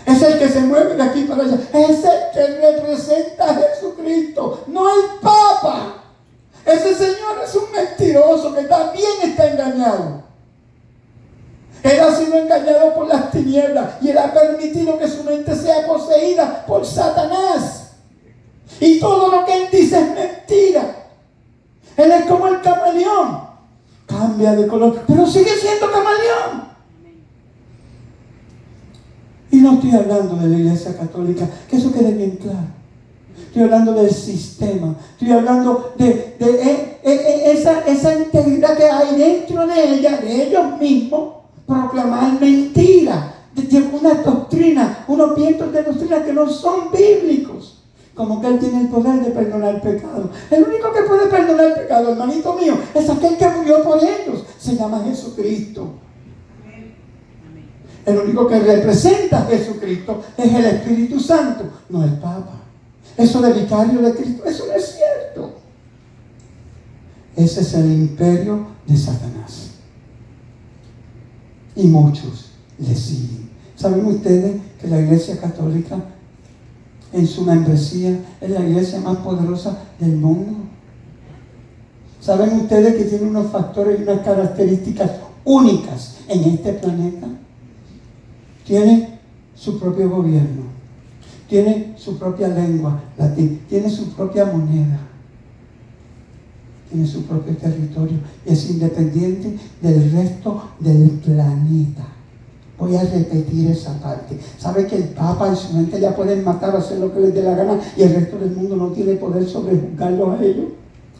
Es el que se mueve de aquí para allá. Es el que representa a Jesucristo, no el Papa. Ese señor es un mentiroso que también está engañado. Él ha sido engañado por las tinieblas y él ha permitido que su mente sea poseída por Satanás. Y todo lo que él dice es mentira. Él es como el camaleón. Cambia de color, pero sigue siendo camaleón. Y no estoy hablando de la Iglesia Católica, que eso quede bien claro. Estoy hablando del sistema. Estoy hablando de esa integridad que hay dentro de ella, de ellos mismos, proclamar mentira, de una doctrina, unos vientos de doctrina que no son bíblicos. Como que Él tiene el poder de perdonar pecado. El único que puede perdonar pecado, hermanito mío, es aquel que murió por ellos. Se llama Jesucristo. El único que representa a Jesucristo es el Espíritu Santo, no el Papa. Eso de vicario de Cristo, eso no es cierto. Ese es el imperio de Satanás. Y muchos le siguen. ¿Saben ustedes que la Iglesia Católica en su membresía es la iglesia más poderosa del mundo? ¿Saben ustedes que tiene unos factores y unas características únicas en este planeta? Tiene su propio gobierno, tiene su propia lengua latín, tiene su propia moneda, tiene su propio territorio y es independiente del resto del planeta. Voy a repetir esa parte. ¿Sabe que el Papa en su mente ya pueden matar, hacer lo que les dé la gana y el resto del mundo no tiene poder sobre juzgarlos a ellos?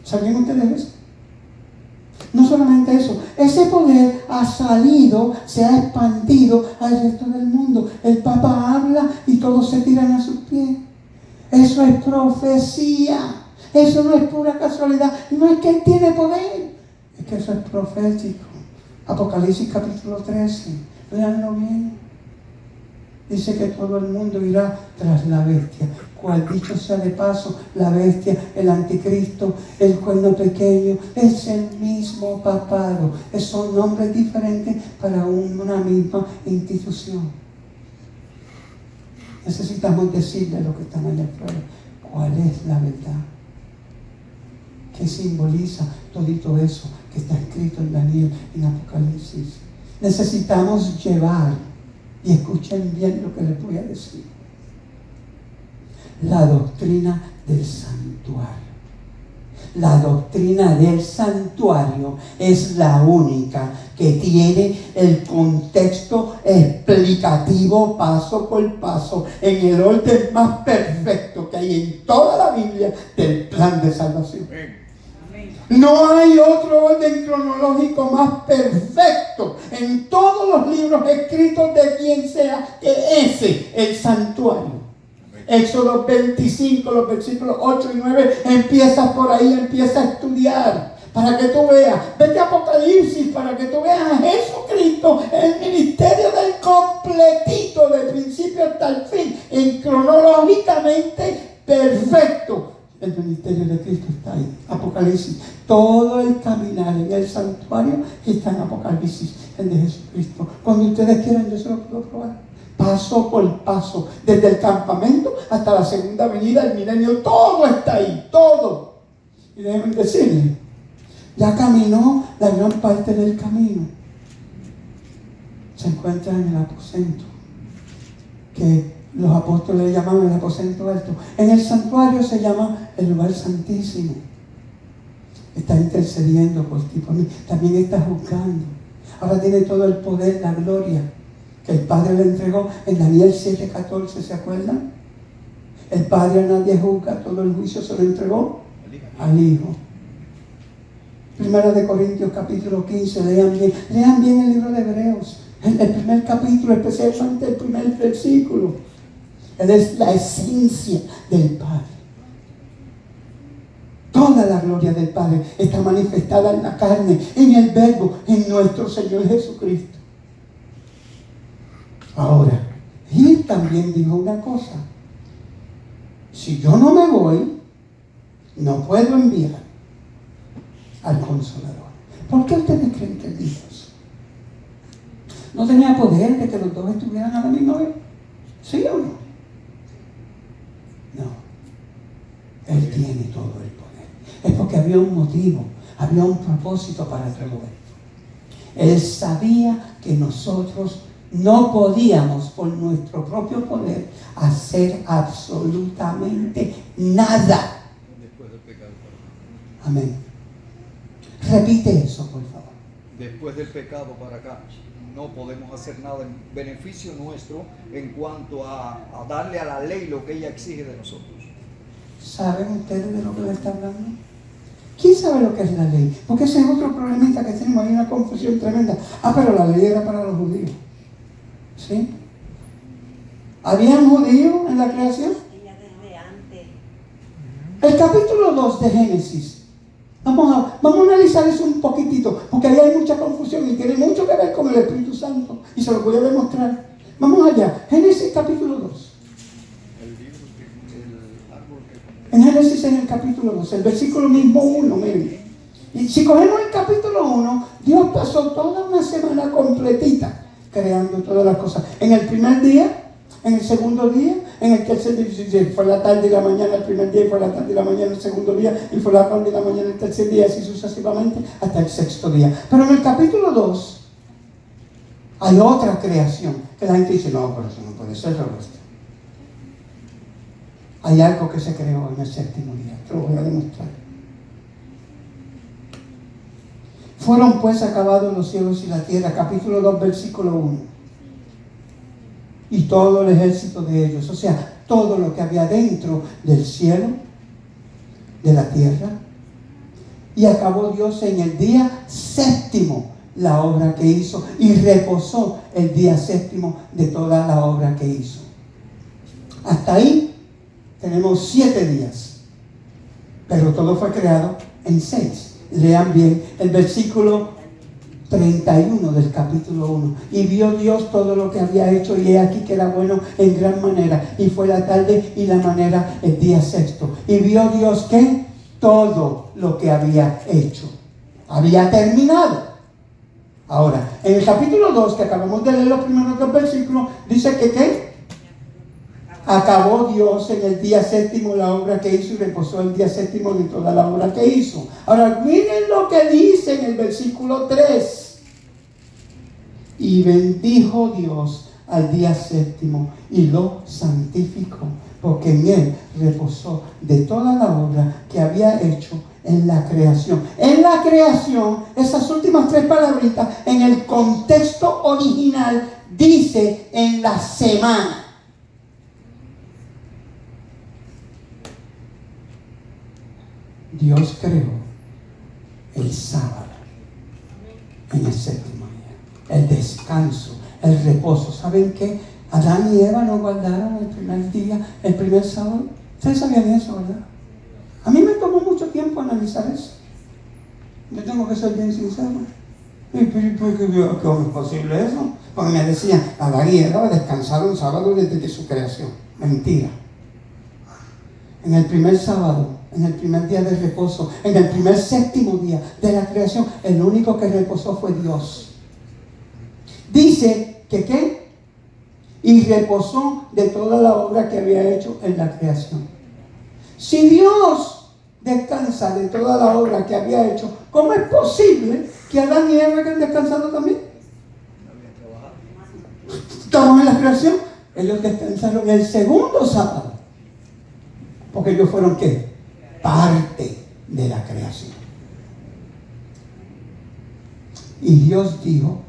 ¿Sabían ustedes eso? No solamente eso, ese poder ha salido, se ha expandido al resto del mundo. El Papa habla y todos se tiran a sus pies. Eso es profecía. Eso no es pura casualidad. No es que Él tiene poder, es que eso es profético. Apocalipsis capítulo 13. Leanlo bien. Dice que todo el mundo irá tras la bestia. Cual dicho sea de paso, la bestia, el anticristo, el cuerno pequeño, es el mismo papado. Son nombres diferentes para una misma institución. Necesitamos decirle a los que están allá afuera cuál es la verdad. ¿Qué simboliza todito eso que está escrito en Daniel, en Apocalipsis? Necesitamos llevar, y escuchen bien lo que les voy a decir, la doctrina del santuario. La doctrina del santuario es la única que tiene el contexto explicativo paso por paso en el orden más perfecto que hay en toda la Biblia del plan de salvación. No hay otro orden cronológico más perfecto en todos los libros escritos de quien sea que ese, el santuario. Éxodo 25, los versículos 8 y 9, empiezas por ahí, empieza a estudiar para que tú veas. Vete a Apocalipsis para que tú veas a Jesucristo, el ministerio del completito, de principio hasta el fin, en cronológicamente perfecto. El ministerio de Cristo está ahí, Apocalipsis. Todo el caminar en el santuario está en Apocalipsis, el de Jesucristo. Cuando ustedes quieran, yo se lo puedo probar. Paso por paso, desde el campamento hasta la segunda venida, el milenio, todo está ahí, todo. Y déjenme decirles, ya caminó la gran parte del camino. se encuentra en el aposento, que los apóstoles llamaban el aposento alto. En el santuario se llama el lugar santísimo. Está intercediendo por ti, por mí. También está juzgando. Ahora tiene todo el poder, la gloria que el Padre le entregó en Daniel 7:14, ¿se acuerdan? El Padre a nadie juzga, todo el juicio se lo entregó al Hijo. Primera de Corintios capítulo 15, lean bien el libro de Hebreos, el primer capítulo, especialmente el primer versículo. Él es la esencia del Padre. Toda la gloria del Padre está manifestada en la carne, en el Verbo, en nuestro Señor Jesucristo. Ahora, Él también dijo una cosa: si yo no me voy, no puedo enviar al Consolador. ¿Por qué ustedes creen que Él dijo eso? ¿No tenía poder de que los dos estuvieran a la misma vez? ¿Sí o no? No. Él tiene todo el poder. Es porque había un motivo, había un propósito para todo esto. Él sabía que nosotros no podíamos por nuestro propio poder hacer absolutamente nada. Después del pecado. Amén. Repite eso, por favor. Después del pecado para acá, no podemos hacer nada en beneficio nuestro en cuanto a darle a la ley lo que ella exige de nosotros. ¿Saben ustedes de lo que le está hablando? ¿Quién sabe lo que es la ley? Porque ese es otro problemita que tenemos. Hay una confusión tremenda. Pero la ley era para los judíos. ¿Sí? ¿Habían judíos en la creación? El capítulo 2 de Génesis. Vamos a analizar eso un poquitito, porque ahí hay mucha confusión y tiene mucho que ver con el Espíritu Santo. Y se lo voy a demostrar. Vamos allá. Génesis capítulo 2. En Génesis, en el capítulo 2, el versículo mismo 1, miren. Y si cogemos el capítulo 1, Dios pasó toda una semana completita creando todas las cosas. En el primer día, en el segundo día, en el tercer día, fue la tarde y la mañana el primer día, y fue la tarde y la mañana el segundo día, y fue la tarde y la mañana el tercer día, así sucesivamente hasta el sexto día. Pero en el capítulo 2 hay otra creación, que la gente dice: no, pero eso no puede ser, Roberto. Hay algo que se creó en el séptimo día, te lo voy a demostrar. Fueron pues acabados los cielos y la tierra, capítulo 2, versículo 1. Y todo el ejército de ellos, o sea, todo lo que había dentro del cielo, de la tierra. Y acabó Dios en el día séptimo la obra que hizo, y reposó el día séptimo de toda la obra que hizo. Hasta ahí tenemos 7 días, pero todo fue creado en 6. Lean bien el versículo 31 del capítulo 1. Y vio Dios todo lo que había hecho, y he aquí que era bueno en gran manera. Y fue la tarde y la mañana el día sexto. Y vio Dios que todo lo que había hecho había terminado. Ahora, en el capítulo 2, que acabamos de leer los primeros 2 versículos, dice que ¿qué? Acabó Dios en el día séptimo la obra que hizo, y reposó el día séptimo de toda la obra que hizo. Ahora miren lo que dice en el versículo 3. Y bendijo Dios al día séptimo y lo santificó, porque en él reposó de toda la obra que había hecho en la creación. En la creación, esas últimas 3 palabritas en el contexto original dice en la semana. Dios creó el sábado en el séptimo día, el descanso, el reposo. ¿Saben qué? Adán y Eva no guardaron el primer día, el primer sábado. ¿Ustedes sabían eso, verdad? A mí me tomó mucho tiempo analizar eso. Yo tengo que ser bien sincero. ¿Cómo es posible eso? Porque me decían: Adán y Eva descansaron sábado desde su creación. Mentira. En el primer sábado, en el primer día de reposo, en el primer séptimo día de la creación, el único que reposó fue Dios. Dice que ¿qué? Y reposó de toda la obra que había hecho en la creación. Si Dios descansa de toda la obra que había hecho, ¿cómo es posible que Adán y Eva hayan descansado también? creación, ellos descansaron el segundo sábado. Porque ellos fueron ¿qué? Parte de la creación. Y Dios dijo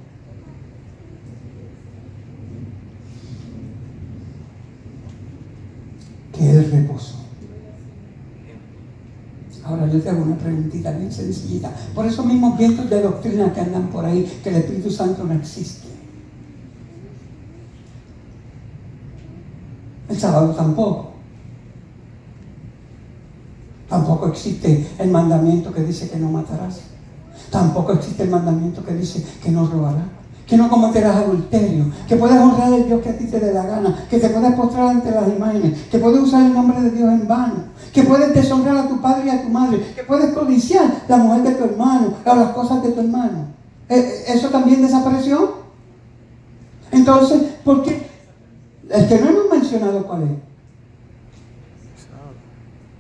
que Él reposó. Ahora yo te hago una preguntita bien sencillita. Por esos mismos vientos de doctrina que andan por ahí, que el Espíritu Santo no existe. El sábado tampoco. Tampoco existe el mandamiento que dice que no matarás. Tampoco existe el mandamiento que dice que no robarás, que no cometerás adulterio, que puedes honrar al Dios que a ti te dé la gana, que te puedes postrar ante las imágenes, que puedes usar el nombre de Dios en vano, que puedes deshonrar a tu padre y a tu madre, que puedes codiciar la mujer de tu hermano o las cosas de tu hermano. ¿Eso también desapareció? Entonces, ¿por qué? El que no hemos mencionado, ¿cuál es?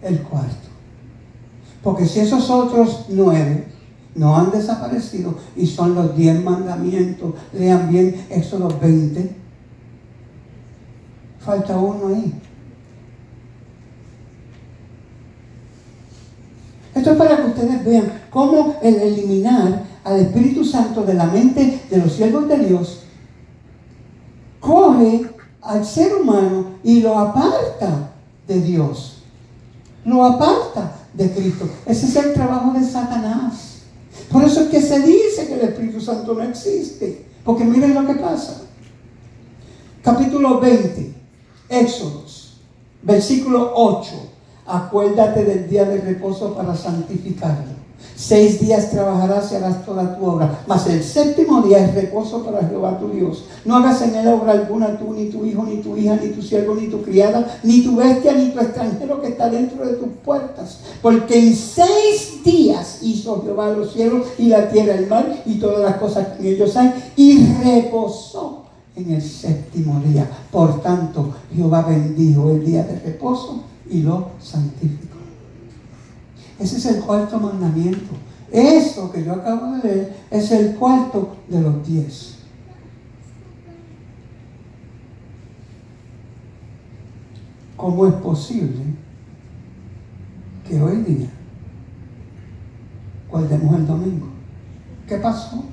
El cuarto. Porque si esos otros 9 no han desaparecido y son los 10 mandamientos, lean bien Éxodo 20, falta uno ahí. Esto es para que ustedes vean cómo el eliminar al Espíritu Santo de la mente de los siervos de Dios coge al ser humano y lo aparta de Dios, lo aparta de Cristo. Ese es el trabajo de Satanás. Por eso es que se dice que el Espíritu Santo no existe, porque miren lo que pasa. Capítulo 20, Éxodos, versículo 8. Acuérdate del día de reposo para santificarlo. 6 días trabajarás y harás toda tu obra, mas el 7º día es reposo para Jehová tu Dios. No hagas en él obra alguna tú, ni tu hijo, ni tu hija, ni tu siervo, ni tu criada, ni tu bestia, ni tu extranjero que está dentro de tus puertas. Porque en 6 días hizo Jehová los cielos y la tierra, el mar y todas las cosas que en ellos hay, y reposó en el 7º día. Por tanto, Jehová bendijo el día de reposo y lo santificó. Ese es el 4º mandamiento. Eso que yo acabo de leer es el 4º de los 10. ¿Cómo es posible que hoy día guardemos el domingo? ¿Qué pasó?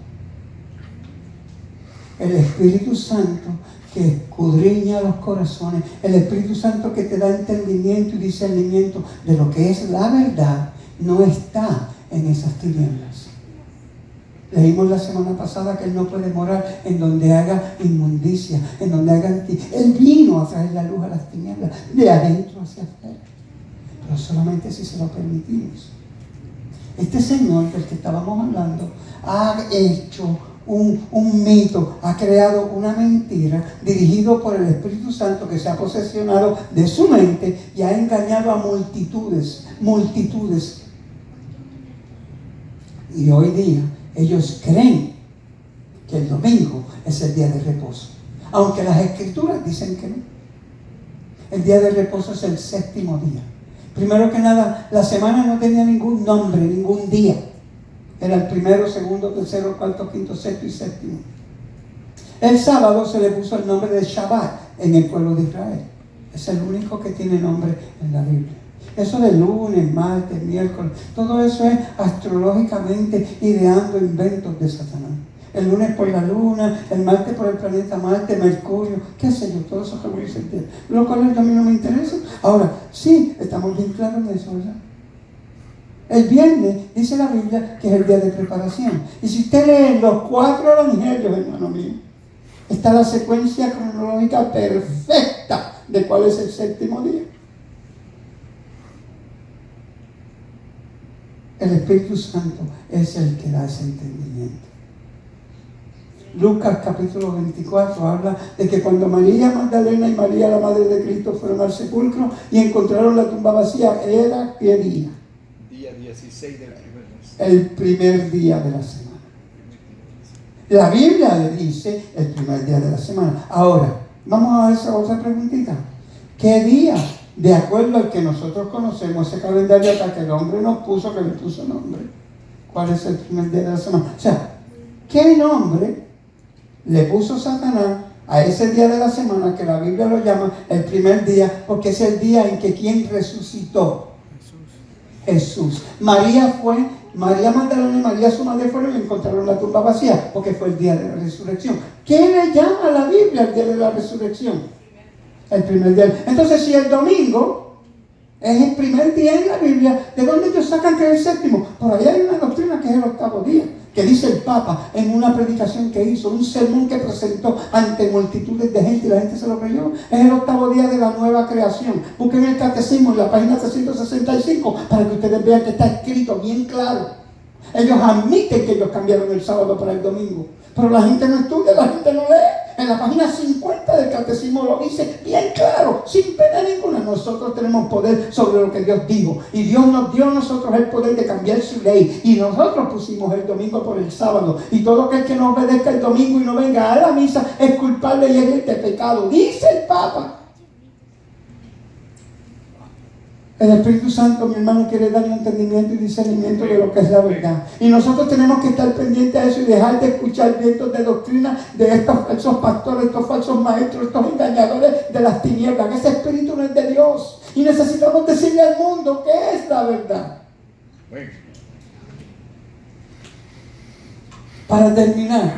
El Espíritu Santo que escudriña los corazones, el Espíritu Santo que te da entendimiento y discernimiento de lo que es la verdad, no está en esas tinieblas. Leímos la semana pasada que Él no puede morar en donde haga inmundicia, en donde haga Él vino a traer la luz a las tinieblas, de adentro hacia afuera, pero solamente si se lo permitimos. Este Señor del que estábamos hablando ha hecho un mito, ha creado una mentira dirigido por el Espíritu Santo que se ha posesionado de su mente y ha engañado a multitudes. Y hoy día ellos creen que el domingo es el día de reposo, aunque las Escrituras dicen que no. El día de reposo es el 7º día. Primero que nada, la semana no tenía ningún nombre, ningún día. Era el 1º, 2º, 3º, 4º, 5º, 6º y 7º. El sábado se le puso el nombre de Shabbat en el pueblo de Israel. Es el único que tiene nombre en la Biblia. Eso de lunes, martes, miércoles, todo eso es astrológicamente ideando inventos de Satanás. El lunes por la luna, el martes por el planeta Marte, Mercurio, qué sé yo, todo eso que voy a sentir. Lo cual a mí no me interesa. Ahora, sí, estamos bien claros en eso, ¿verdad? El viernes dice la Biblia que es el día de preparación. Y si usted lee los 4 evangelios, hermano mío, está la secuencia cronológica perfecta de cuál es el 7º día. El Espíritu Santo es el que da ese entendimiento. Lucas capítulo 24 habla de que cuando María Magdalena y María la madre de Cristo fueron al sepulcro y encontraron la tumba vacía, era ¿qué día? Día 16 del primer mes. El primer día de la semana. La Biblia le dice el primer día de la semana. Ahora, vamos a hacer otra preguntita. ¿Qué día? De acuerdo al que nosotros conocemos, ese calendario acá que el hombre nos puso, que le puso nombre. ¿Cuál es el primer día de la semana? O sea, ¿qué nombre le puso Satanás a ese día de la semana que la Biblia lo llama el primer día, porque es el día en que ¿quién resucitó? Jesús. María Magdalena y María su madre fueron y encontraron la tumba vacía, porque fue el día de la resurrección. ¿Qué le llama a la Biblia el día de la resurrección? El primer día. Entonces, si el domingo es el primer día en la Biblia, ¿de dónde ellos sacan que es el séptimo? Por ahí hay una doctrina que es el octavo día, que dice el Papa en una predicación que hizo, un sermón que presentó ante multitudes de gente y la gente se lo creyó. Es el octavo día de la nueva creación. Busquen el catecismo en la página 365 para que ustedes vean que está escrito bien claro. Ellos admiten que ellos cambiaron el sábado para el domingo, pero la gente no estudia, la gente no lee. En la página 50 del catecismo lo dice bien claro, sin pena ninguna. Nosotros tenemos poder sobre lo que Dios dijo, y Dios nos dio a nosotros el poder de cambiar su ley, y nosotros pusimos el domingo por el sábado, y todo aquel que no obedezca el domingo y no venga a la misa es culpable y es de pecado, dice el Papa. El Espíritu Santo, mi hermano, quiere darle entendimiento y discernimiento de lo que es la verdad. Y nosotros tenemos que estar pendientes a eso y dejar de escuchar vientos de doctrina de estos falsos pastores, estos falsos maestros, estos engañadores de las tinieblas. Ese espíritu no es de Dios. Y necesitamos decirle al mundo que es la verdad. Para terminar,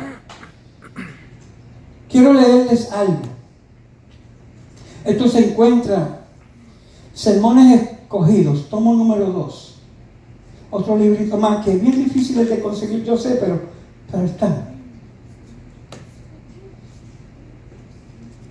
quiero leerles algo. Esto se encuentra Sermones Escogidos, tomo número 2. Otro librito más que es bien difícil de conseguir, yo sé, pero está.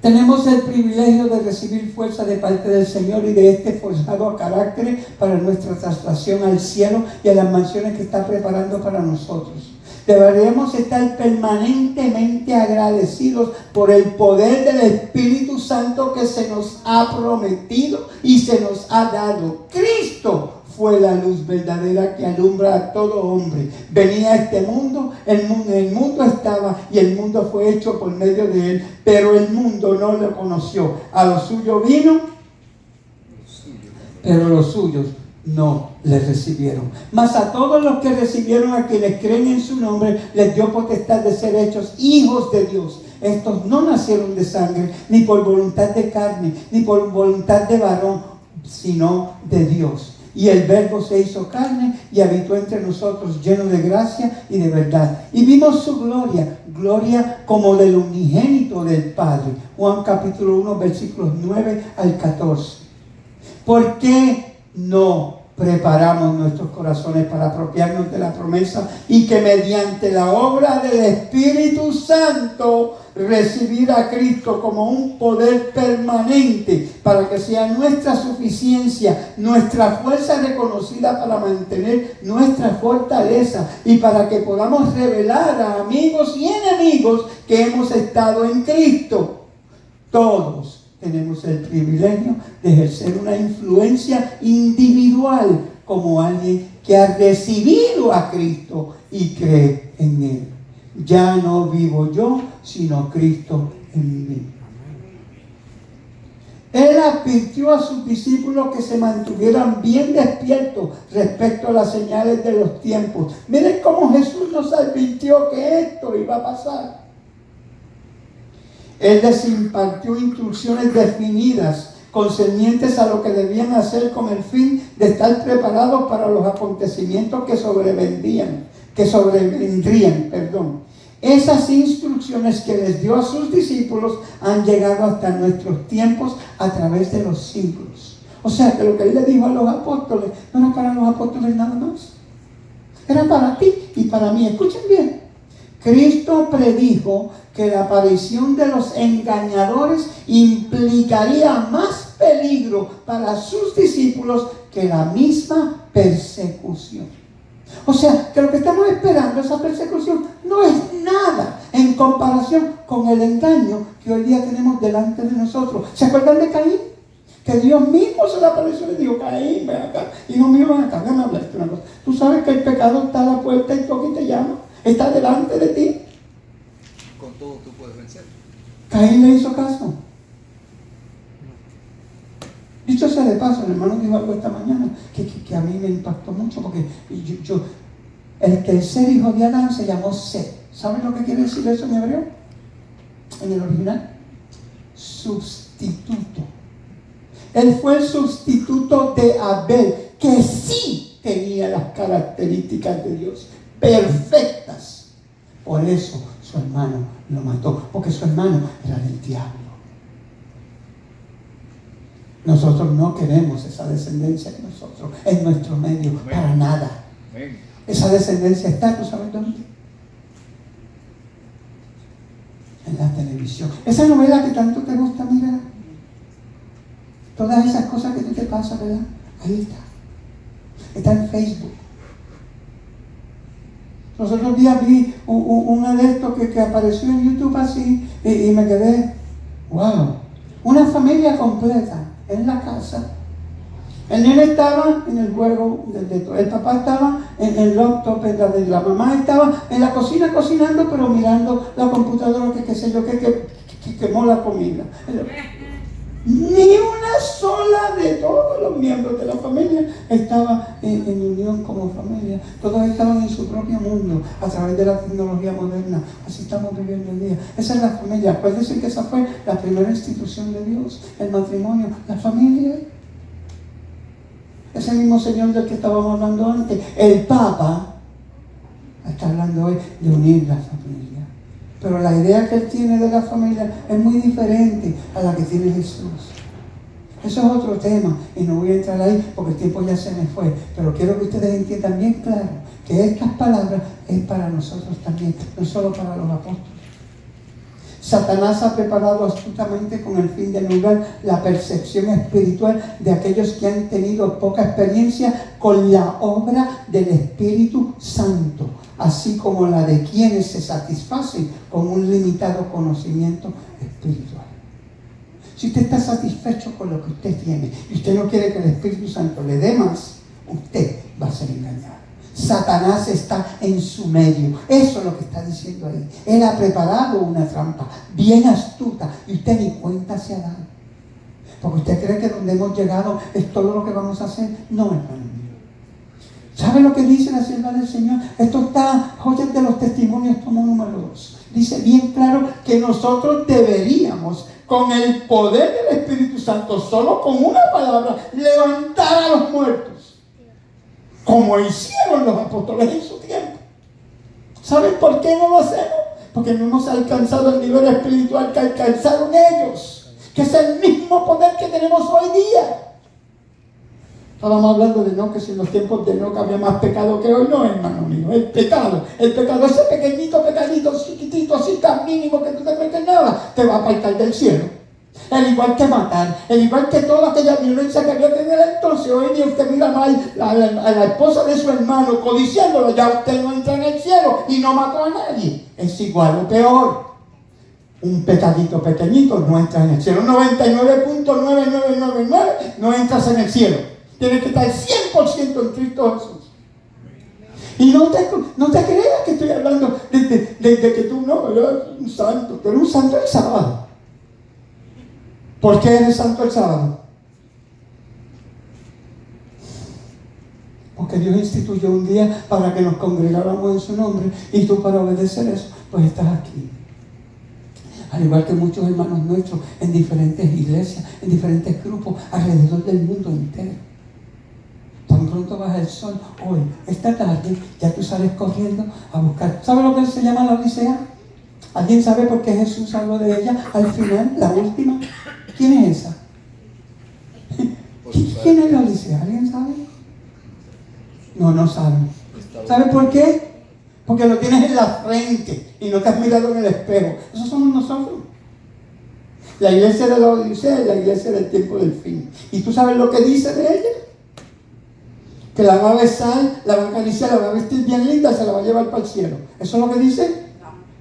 Tenemos el privilegio de recibir fuerza de parte del Señor y de este forjado carácter para nuestra traslación al cielo y a las mansiones que está preparando para nosotros. Deberíamos estar permanentemente agradecidos por el poder del Espíritu Santo que se nos ha prometido y se nos ha dado. Cristo fue la luz verdadera que alumbra a todo hombre. Venía a este mundo, el mundo estaba y el mundo fue hecho por medio de él, pero el mundo no lo conoció. A lo suyo vino, pero los suyos no le recibieron. Mas a todos los que recibieron, a quienes creen en su nombre, les dio potestad de ser hechos hijos de Dios. Estos no nacieron de sangre, ni por voluntad de carne, ni por voluntad de varón, sino de Dios. Y el Verbo se hizo carne y habitó entre nosotros, lleno de gracia y de verdad. Y vimos su gloria como del unigénito del Padre. Juan capítulo 1, versículos 9 al 14. ¿Por qué no preparamos nuestros corazones para apropiarnos de la promesa y que mediante la obra del Espíritu Santo recibir a Cristo como un poder permanente para que sea nuestra suficiencia, nuestra fuerza reconocida para mantener nuestra fortaleza y para que podamos revelar a amigos y enemigos que hemos estado en Cristo? Todos tenemos el privilegio de ejercer una influencia individual como alguien que ha recibido a Cristo y cree en Él. Ya no vivo yo, sino Cristo en mí. Él advirtió a sus discípulos que se mantuvieran bien despiertos respecto a las señales de los tiempos. Miren cómo Jesús nos advirtió que esto iba a pasar. Él les impartió instrucciones definidas concernientes a lo que debían hacer con el fin de estar preparados para los acontecimientos que sobrevendrían. Esas instrucciones que les dio a sus discípulos han llegado hasta nuestros tiempos a través de los siglos. O sea que lo que él le dijo a los apóstoles no era para los apóstoles nada más. Era para ti y para mí. Escuchen bien. Cristo predijo que la aparición de los engañadores implicaría más peligro para sus discípulos que la misma persecución. O sea, que lo que estamos esperando, esa persecución, no es nada en comparación con el engaño que hoy día tenemos delante de nosotros. ¿Se acuerdan de Caín? Que Dios mismo se le apareció y le dijo: Caín, ven acá, hijo mío, ven acá, déjame hablarte una cosa. Tú sabes que el pecado está a la puerta y toca y te llama. Está delante de ti. Con todo tú puedes vencer. Caín le hizo caso. Dicho sea de paso, el hermano dijo algo esta mañana que a mí me impactó mucho, porque el tercer hijo de Adán se llamó Set. ¿Saben lo que quiere decir eso en hebreo? en el original? Sustituto. Él fue el sustituto de Abel, que sí tenía las características de Dios, perfectas. Por eso su hermano lo mató, porque su hermano era del diablo. Nosotros no queremos esa descendencia de nosotros, en nuestro medio, amén, para nada. Amén. Esa descendencia está, ¿tú sabes dónde? En la televisión. Esa novela que tanto te gusta mirar, todas esas cosas que tú te pasas, ¿verdad? Ahí está. Está en Facebook. Los otros días vi una de estos que apareció en YouTube así y me quedé, wow, una familia completa en la casa. El nene estaba en el juego el papá estaba en el laptop, la mamá estaba en la cocina cocinando, pero mirando la computadora, que qué sé yo, que quemó la comida. Ni una sola de todos los miembros de la familia estaba en unión como familia. Todos estaban en su propio mundo a través de la tecnología moderna. Así estamos viviendo el día. Esa es la familia. Puedes decir que esa fue la primera institución de Dios, el matrimonio, la familia. Ese mismo Señor del que estábamos hablando antes, el Papa, está hablando hoy de unir la familia. Pero la idea que él tiene de la familia es muy diferente a la que tiene Jesús. Eso es otro tema y no voy a entrar ahí porque el tiempo ya se me fue. Pero quiero que ustedes entiendan bien claro que estas palabras es para nosotros también, no solo para los apóstoles. Satanás ha preparado astutamente con el fin de anular la percepción espiritual de aquellos que han tenido poca experiencia con la obra del Espíritu Santo, así como la de quienes se satisfacen con un limitado conocimiento espiritual. Si usted está satisfecho con lo que usted tiene y usted no quiere que el Espíritu Santo le dé más, usted va a ser engañado. Satanás está en su medio. Eso es lo que está diciendo ahí. Él ha preparado una trampa bien astuta y usted ni cuenta se ha dado. Porque usted cree que donde hemos llegado es todo lo que vamos a hacer. No, hermano mío. ¿Sabe lo que dice la sierva del Señor? Esto está, joyas de los testimonios, tomo número 2. Dice bien claro que nosotros deberíamos, con el poder del Espíritu Santo, solo con una palabra, levantar a los muertos. Como hicieron los apóstoles en su tiempo. ¿Saben por qué no lo hacemos? Porque no hemos alcanzado el nivel espiritual que alcanzaron ellos, que es el mismo poder que tenemos hoy día. Estábamos hablando de Enoc, que si en los tiempos de Enoc había más pecado que hoy. No, hermano mío, el pecado, ese pequeñito, chiquitito, así tan mínimo que tú te crees que nada, te va a apartar del cielo. El igual que matar, el igual que toda aquella violencia que había tenido entonces. Hoy día usted mira mal a la esposa de su hermano codiciándolo, ya usted no entra en el cielo y no mató a nadie. Es igual o peor. Un pecadito pequeñito no entras en el cielo. 99.9999 no entras en el cielo. Tienes que estar 100% en Cristo Jesús. Y no te creas que estoy hablando de que tú no eres un santo. Tú eres un santo el sábado. ¿Por qué eres santo el sábado? Porque Dios instituyó un día para que nos congregáramos en su nombre y tú, para obedecer eso, pues estás aquí. Al igual que muchos hermanos nuestros en diferentes iglesias, en diferentes grupos alrededor del mundo entero. Tan pronto baja el sol, hoy, esta tarde, ya tú sales corriendo a buscar. ¿Sabe lo que se llama la Odisea? ¿Alguien sabe por qué Jesús habló de ella al final, la última? ¿Quién es esa? ¿Quién es la Odisea? ¿Alguien sabe? No saben. ¿Sabe por qué? Porque lo tienes en la frente y no te has mirado en el espejo. Esos somos nosotros. La iglesia de la Odisea es la iglesia del tiempo del fin. ¿Y tú sabes lo que dice de ella? Que la va a besar, la va a acariciar, la va a vestir bien linda, se la va a llevar para el cielo. ¿Eso es lo que dice?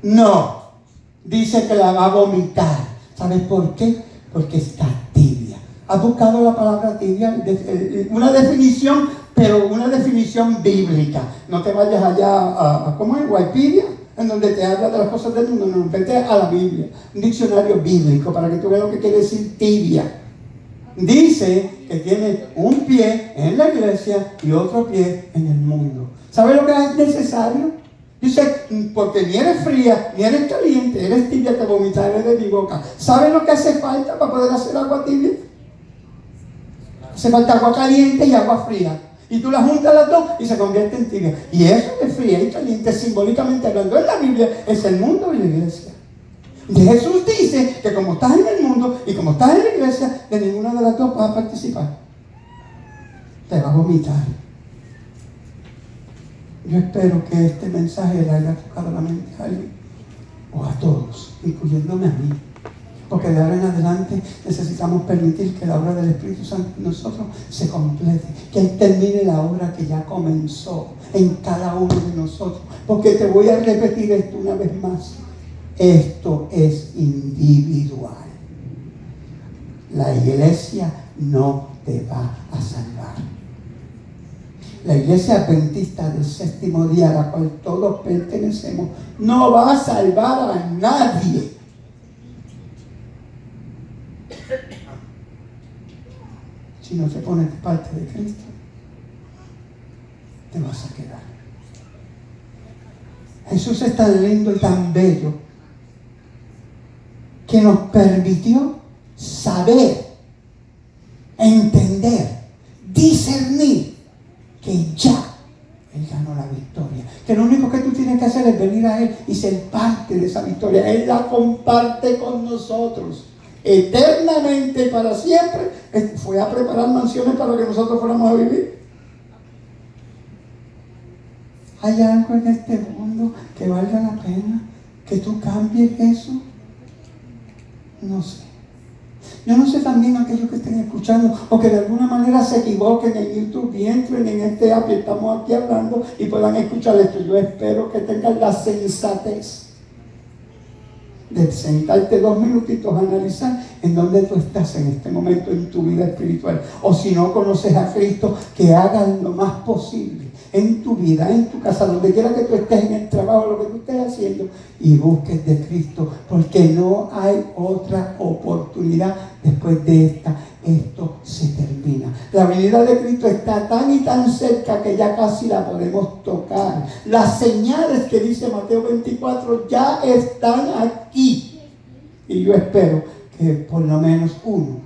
No. Dice que la va a vomitar. ¿Sabes por qué? Porque está tibia. ¿Has buscado la palabra tibia? Una definición, pero una definición bíblica. No te vayas allá ¿cómo es? Wikipedia, en donde te habla de las cosas del mundo. No, vete a la Biblia. Un diccionario bíblico para que tú veas lo que quiere decir tibia. Dice que tiene un pie en la iglesia y otro pie en el mundo. ¿Sabes lo que es necesario? Dice, porque ni eres fría, ni eres caliente, eres tibia, te vomitaré de mi boca. ¿Sabes lo que hace falta para poder hacer agua tibia? Hace falta agua caliente y agua fría. Y tú las juntas las dos y se convierte en tibia. Y eso de fría y caliente, simbólicamente hablando en la Biblia, es el mundo y la iglesia. Y Jesús dice que como estás en el mundo y como estás en la iglesia, de ninguna de las dos vas a participar. Te va a vomitar. Yo espero que este mensaje le haya tocado la mente a alguien, o a todos, incluyéndome a mí. Porque de ahora en adelante necesitamos permitir que la obra del Espíritu Santo en nosotros se complete, que Él termine la obra que ya comenzó en cada uno de nosotros. Porque te voy a repetir esto una vez más. Esto es individual. La iglesia no te va a salvar. La iglesia adventista del séptimo día, a la cual todos pertenecemos, no va a salvar a nadie. Si no te pones de parte de Cristo, te vas a quedar. Jesús es tan lindo y tan bello que nos permitió saber, entender, discernir que ya Él ganó la victoria. Que lo único que tú tienes que hacer es venir a Él y ser parte de esa victoria. Él la comparte con nosotros. Eternamente y para siempre. Fue a preparar mansiones para que nosotros fuéramos a vivir. ¿Hay algo en este mundo que valga la pena que tú cambies eso? No sé. Yo no sé también aquellos que estén escuchando o que de alguna manera se equivoquen en YouTube y entren en este app y estamos aquí hablando y puedan escuchar esto. Yo espero que tengan la sensatez de sentarte 2 minutitos a analizar en dónde tú estás en este momento en tu vida espiritual. O si no conoces a Cristo, que hagas lo más posible en tu vida, en tu casa, donde quiera que tú estés, en el trabajo, lo que tú estés haciendo, y busques de Cristo, porque no hay otra oportunidad después de esta. Esto se termina. La venida de Cristo está tan y tan cerca que ya casi la podemos tocar. Las señales que dice Mateo 24 ya están aquí. Y yo espero que por lo menos uno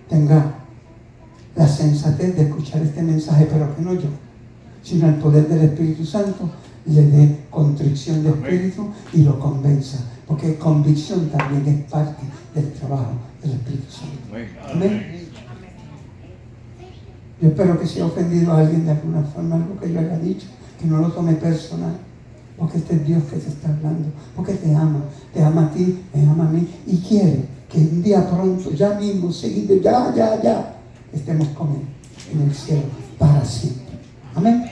tenga la sensatez de escuchar este mensaje, pero que no yo, sino el poder del Espíritu Santo le dé contrición de espíritu y lo convenza, porque convicción también es parte del trabajo del Espíritu Santo. Amén. Yo espero que si he ofendido a alguien de alguna forma, algo que yo haya dicho, que no lo tome personal, porque este es Dios que te está hablando, porque te ama a ti, me ama a mí, y quiere que un día pronto, ya mismo, seguido, ya, estemos con Él en el cielo para siempre. Amén.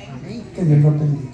Que Dios los bendiga.